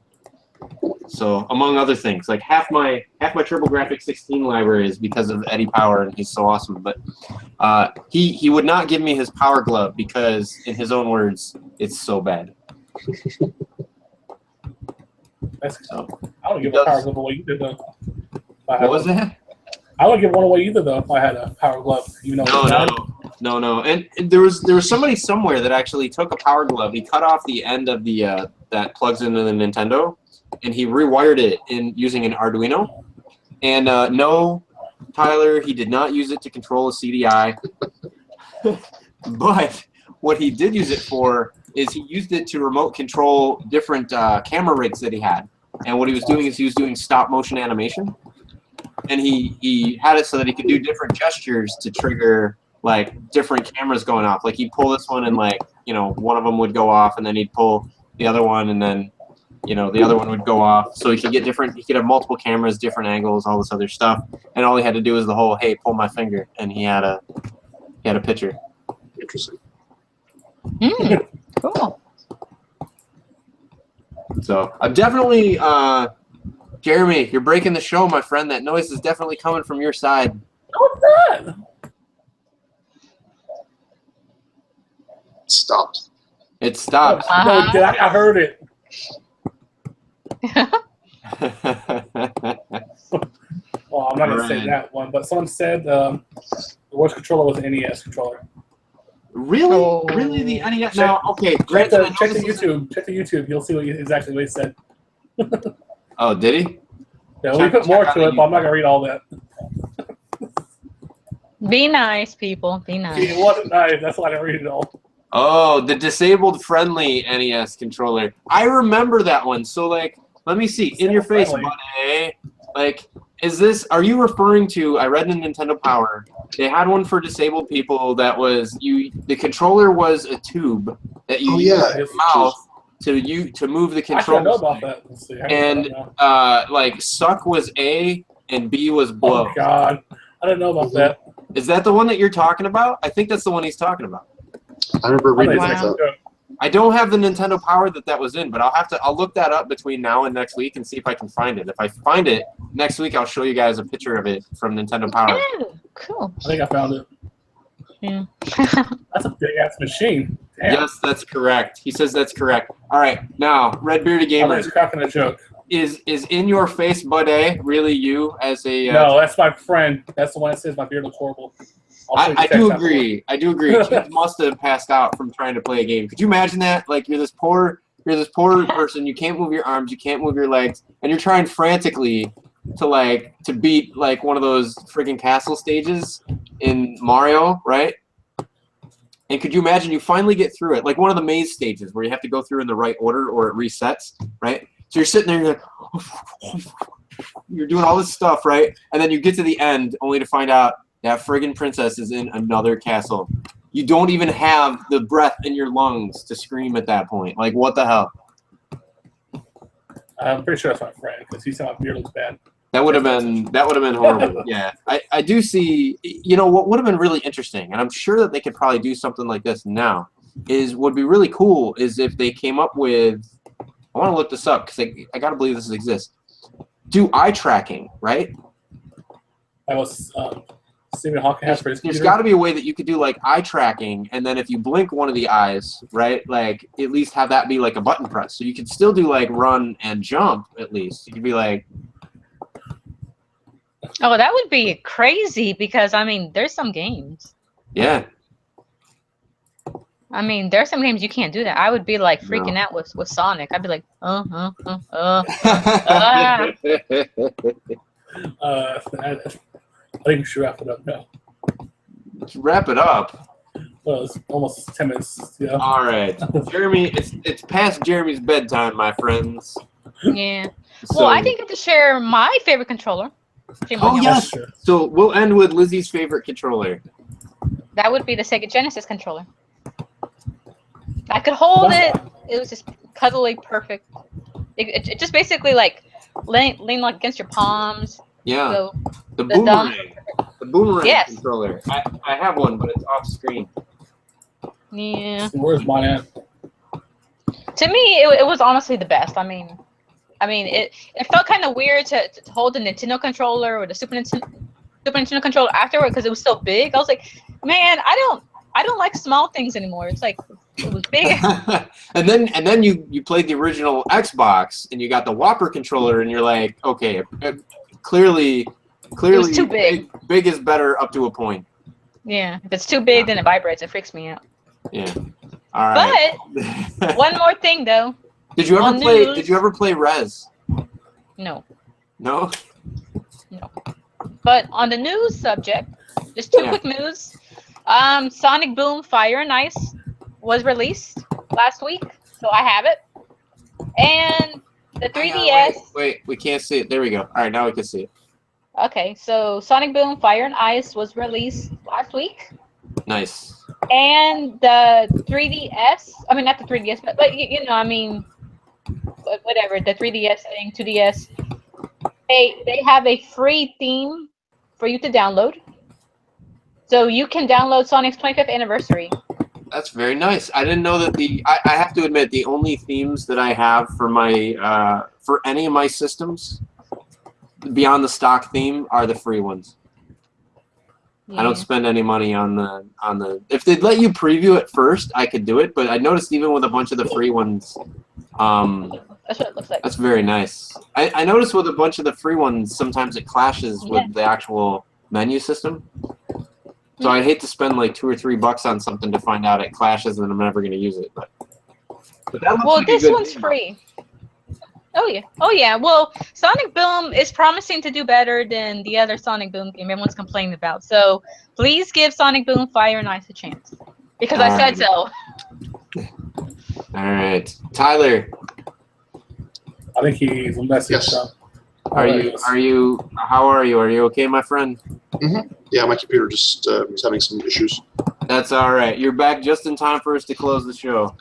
So, among other things, like half my TurboGrafx 16 library is because of Eddie Power, and he's so awesome. But he would not give me his Power Glove because, in his own words, it's so bad. So, I would give a Power Glove away either, though. What was that? I would give one away either, though, if I had a Power Glove. You know. No. And there was somebody somewhere that actually took a Power Glove. He cut off the end of the that plugs into the Nintendo, and he rewired it in using an Arduino. And no, Tyler, he did not use it to control a CDI. But what he did use it for is he used it to remote control different camera rigs that he had. And what he was doing is he was doing stop motion animation. And he had it so that he could do different gestures to trigger, like, different cameras going off. Like, he'd pull this one and, like, you know, one of them would go off, and then he'd pull the other one, and then, you know, the other one would go off. So he could get different, he could have multiple cameras, different angles, all this other stuff. And all he had to do was the whole, hey, pull my finger. And he had a picture. Interesting. Cool. So I'm definitely, Jeremy, you're breaking the show, my friend. That noise is definitely coming from your side. What's that? Stopped. It stopped. No, I heard it. Well, I'm not going to say that one, but someone said the worst controller was an NES controller. Really? Oh. Really? The NES? Now, okay. Check the YouTube. Check the YouTube. You'll see exactly what he said. Oh, did he? Yeah, we put more to it, but I'm not going to read all that. Be nice, people. Be nice. It wasn't nice. That's why I didn't read it all. Oh, the disabled friendly NES controller. I remember that one. So, like, let me see. In your face, buddy. Like, are you referring to, I read in Nintendo Power, they had one for disabled people that was, the controller was a tube that you use yeah. your mouth to move the Actually, I know controls. about that. Let's see. And, like, suck was A and B was blow. Oh, God. I didn't know about that. Is that the one that you're talking about? I think that's the one he's talking about. I remember reading Wow. about that. I don't have the Nintendo Power that was in, but I'll look that up between now and next week and see if I can find it. If I find it next week, I'll show you guys a picture of it from Nintendo Power. Ew, cool. I think I found it. Yeah. That's a big ass machine. Damn. Yes, that's correct. He says that's correct. All right, now Red Bearded I Gamer, was cracking a joke. is in your face Buddy really you as a? No, that's my friend. That's the one that says my beard looks horrible. I do agree. I do agree. Kids must have passed out from trying to play a game. Could you imagine that? Like you're this poor person. You can't move your arms. You can't move your legs, and you're trying frantically to beat like one of those freaking castle stages in Mario, right? And could you imagine you finally get through it, like one of the maze stages where you have to go through in the right order or it resets, right? So you're sitting there, and you're like, you're doing all this stuff, right? And then you get to the end only to find out that friggin' princess is in another castle. You don't even have the breath in your lungs to scream at that point. Like, what the hell? I'm pretty sure that's my friend because he said my beard looks bad. That would have been horrible. Yeah, I do see. You know what would have been really interesting, and I'm sure that they could probably do something like this now. Would be really cool is if they came up with. I want to look this up because I gotta believe this exists. Do eye tracking, right? That was Stephen Hawking has for his There's computer. got to be a way that you could do like eye tracking, and then if you blink one of the eyes, right, like at least have that be like a button press, so you could still do like run and jump at least. You could be like. Oh, that would be crazy because I mean, there's some games. Yeah. I mean, there's some games you can't do that. I would be like freaking out with Sonic. I'd be like, ah. I think we should wrap it up now. Let's wrap it up. Well, it's almost 10 minutes. Yeah. All right, Jeremy. It's past Jeremy's bedtime, my friends. Yeah. So, Well, I didn't get to share my favorite controller. Oh yes. Sure. So we'll end with Lizzie's favorite controller. That would be the Sega Genesis controller. I could hold it. It was just cuddly, perfect. It just basically like lean like against your palms. Yeah. So The dumb- boomerang. The boomerang Yes. controller. I have one, but it's off screen. yeah. Where's mine at? To me, it was honestly the best. I mean, it felt kind of weird to hold the Nintendo controller or the Super Nintendo controller afterward because it was so big. I was like, man, I don't like small things anymore. It's like it was big. and then you played the original Xbox and you got the Whopper controller and you're like, okay, clearly was too big. Big is better up to a point. Yeah, if it's too big, then it vibrates. It freaks me out. Yeah. All right. But one more thing though. Did you on ever play Rez? No. No. But on the news subject, just two Yeah. quick news. Sonic Boom Fire and Ice was released last week, so I have it. And the 3DS. Wait, we can't see it. There we go. All right, now we can see it. Okay, so Sonic Boom Fire and Ice was released last week. Nice. And the 3DS, I mean, not the 3DS, but you know, I mean, whatever, the 3DS thing, 2DS, they have a free theme for you to download. So you can download Sonic's 25th anniversary. That's very nice. I didn't know that I have to admit, the only themes that I have for my for any of my systems beyond the stock theme are the free ones. I don't spend any money on the. If they'd let you preview it first, I could do it. But I noticed even with a bunch of the free ones, That's what it looks like. that's very nice. I noticed with a bunch of the free ones, sometimes it clashes with the actual menu system. So I'd hate to spend like $2 or $3 on something to find out it clashes and I'm never going to use it. But that looks Well, like a this good one's theme. free. Oh yeah. Well, Sonic Boom is promising to do better than the other Sonic Boom game everyone's complaining about. So please give Sonic Boom Fire and Ice a chance because I said so. All right, Tyler. I think he's a message. Yes. Are you? How are you? Are you okay, my friend? Yeah, my computer just was having some issues. That's all right. You're back just in time for us to close the show.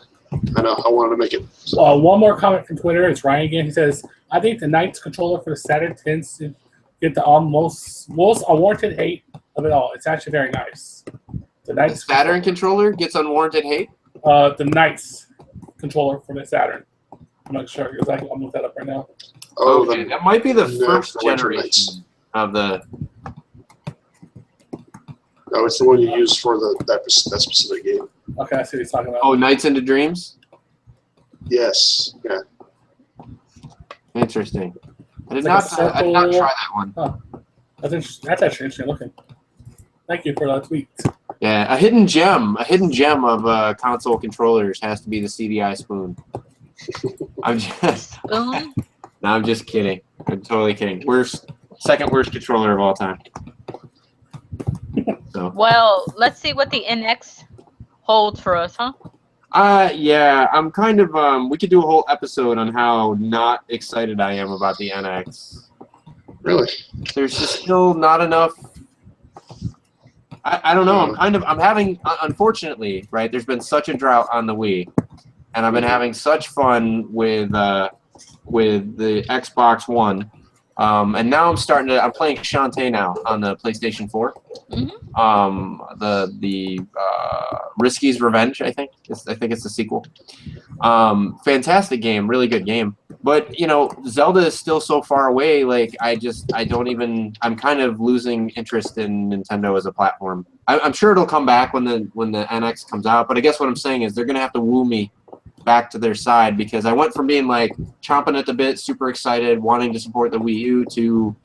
I know. I wanted to make it. One more comment from Twitter. It's Ryan again. He says, "I think the Knights controller for the Saturn tends to get the most unwarranted hate of it all. It's actually very nice." The The Knights Saturn controller gets unwarranted hate. the Knights controller for the Saturn. I'm not sure exactly. I'm looking that up right now. Oh, Okay, that might be the no, first the Winter generation Knights. of the. No, it's the one you use for that specific game. Okay, I see what he's talking about. Oh, Nights into Dreams. Yes. Yeah. Interesting. I did It's like not. a I did not circle. try that one. That's interesting. That's actually interesting looking. Thank you for that tweet. Yeah, a hidden gem of console controllers has to be the CDI spoon. I'm just. Spoon? No, I'm just kidding. I'm totally kidding. Second worst controller of all time. So. Well, let's see what the NX holds for us, huh? Yeah, I'm kind of we could do a whole episode on how not excited I am about the NX. Really? There's just still not enough. I don't know. I'm having, unfortunately, right, there's been such a drought on the Wii, and I've been having such fun with the Xbox One. And now I'm playing Shantae now on the PlayStation 4. The Risky's Revenge, I think it's the sequel. Fantastic game, really good game. But Zelda is still so far away. Like I'm kind of losing interest in Nintendo as a platform. I'm sure it'll come back when the NX comes out. But I guess what I'm saying is they're gonna have to woo me back to their side, because I went from being like chomping at the bit, super excited, wanting to support the Wii U, to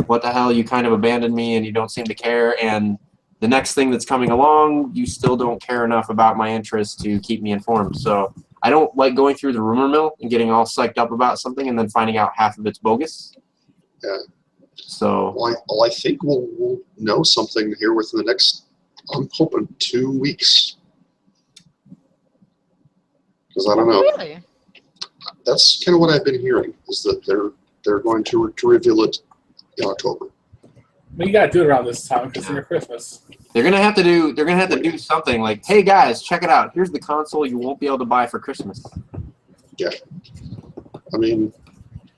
what the hell, you kind of abandoned me and you don't seem to care, and the next thing that's coming along, you still don't care enough about my interest to keep me informed. So I don't like going through the rumor mill and getting all psyched up about something and then finding out half of it's bogus. Yeah. So Well, I think we'll know something here within the next, I'm hoping, 2 weeks. Because I don't know. Really? That's kind of what I've been hearing, is that they're going to reveal it in October. But you gotta do it around this time because it's near Christmas. they're gonna have to do something like, hey guys, check it out. Here's the console you won't be able to buy for Christmas. Yeah. I mean,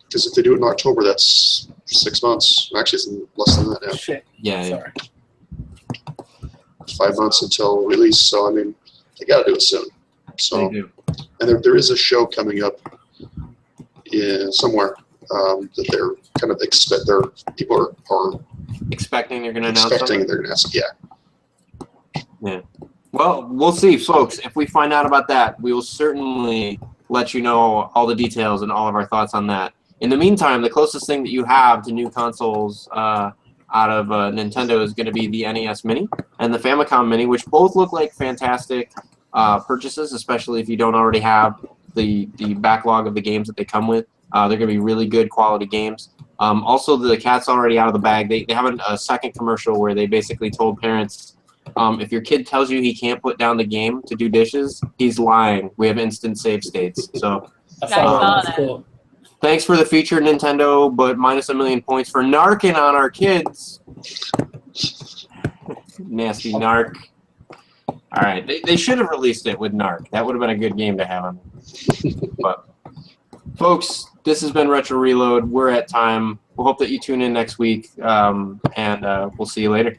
because if they do it in October, that's 6 months. Actually, it's less than that now. Shit. Yeah. Sorry. 5 months until release. So, I mean, they got to do it soon. So, They do. and there is a show coming up somewhere that they're kind of people are Expecting they're gonna announce expecting something. they're going to ask. Yeah. Well, we'll see, folks. If we find out about that, we will certainly let you know all the details and all of our thoughts on that. In the meantime, the closest thing that you have to new consoles out of Nintendo is going to be the NES Mini and the Famicom Mini, which both look like fantastic purchases, especially if you don't already have the backlog of the games that they come with. They're going to be really good quality games. Also, the cat's already out of the bag. They have a second commercial where they basically told parents, if your kid tells you he can't put down the game to do dishes, he's lying. We have instant save states. So I saw saw that's that. cool. thanks for the feature, Nintendo, but minus -1 million points for narking on our kids. Nasty narc. All right, they should have released it with narc. That would have been a good game to have on. But folks, this has been Retro Reload. We're at time. We'll hope that you tune in next week, and we'll see you later.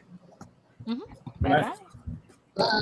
Bye-bye. Uh,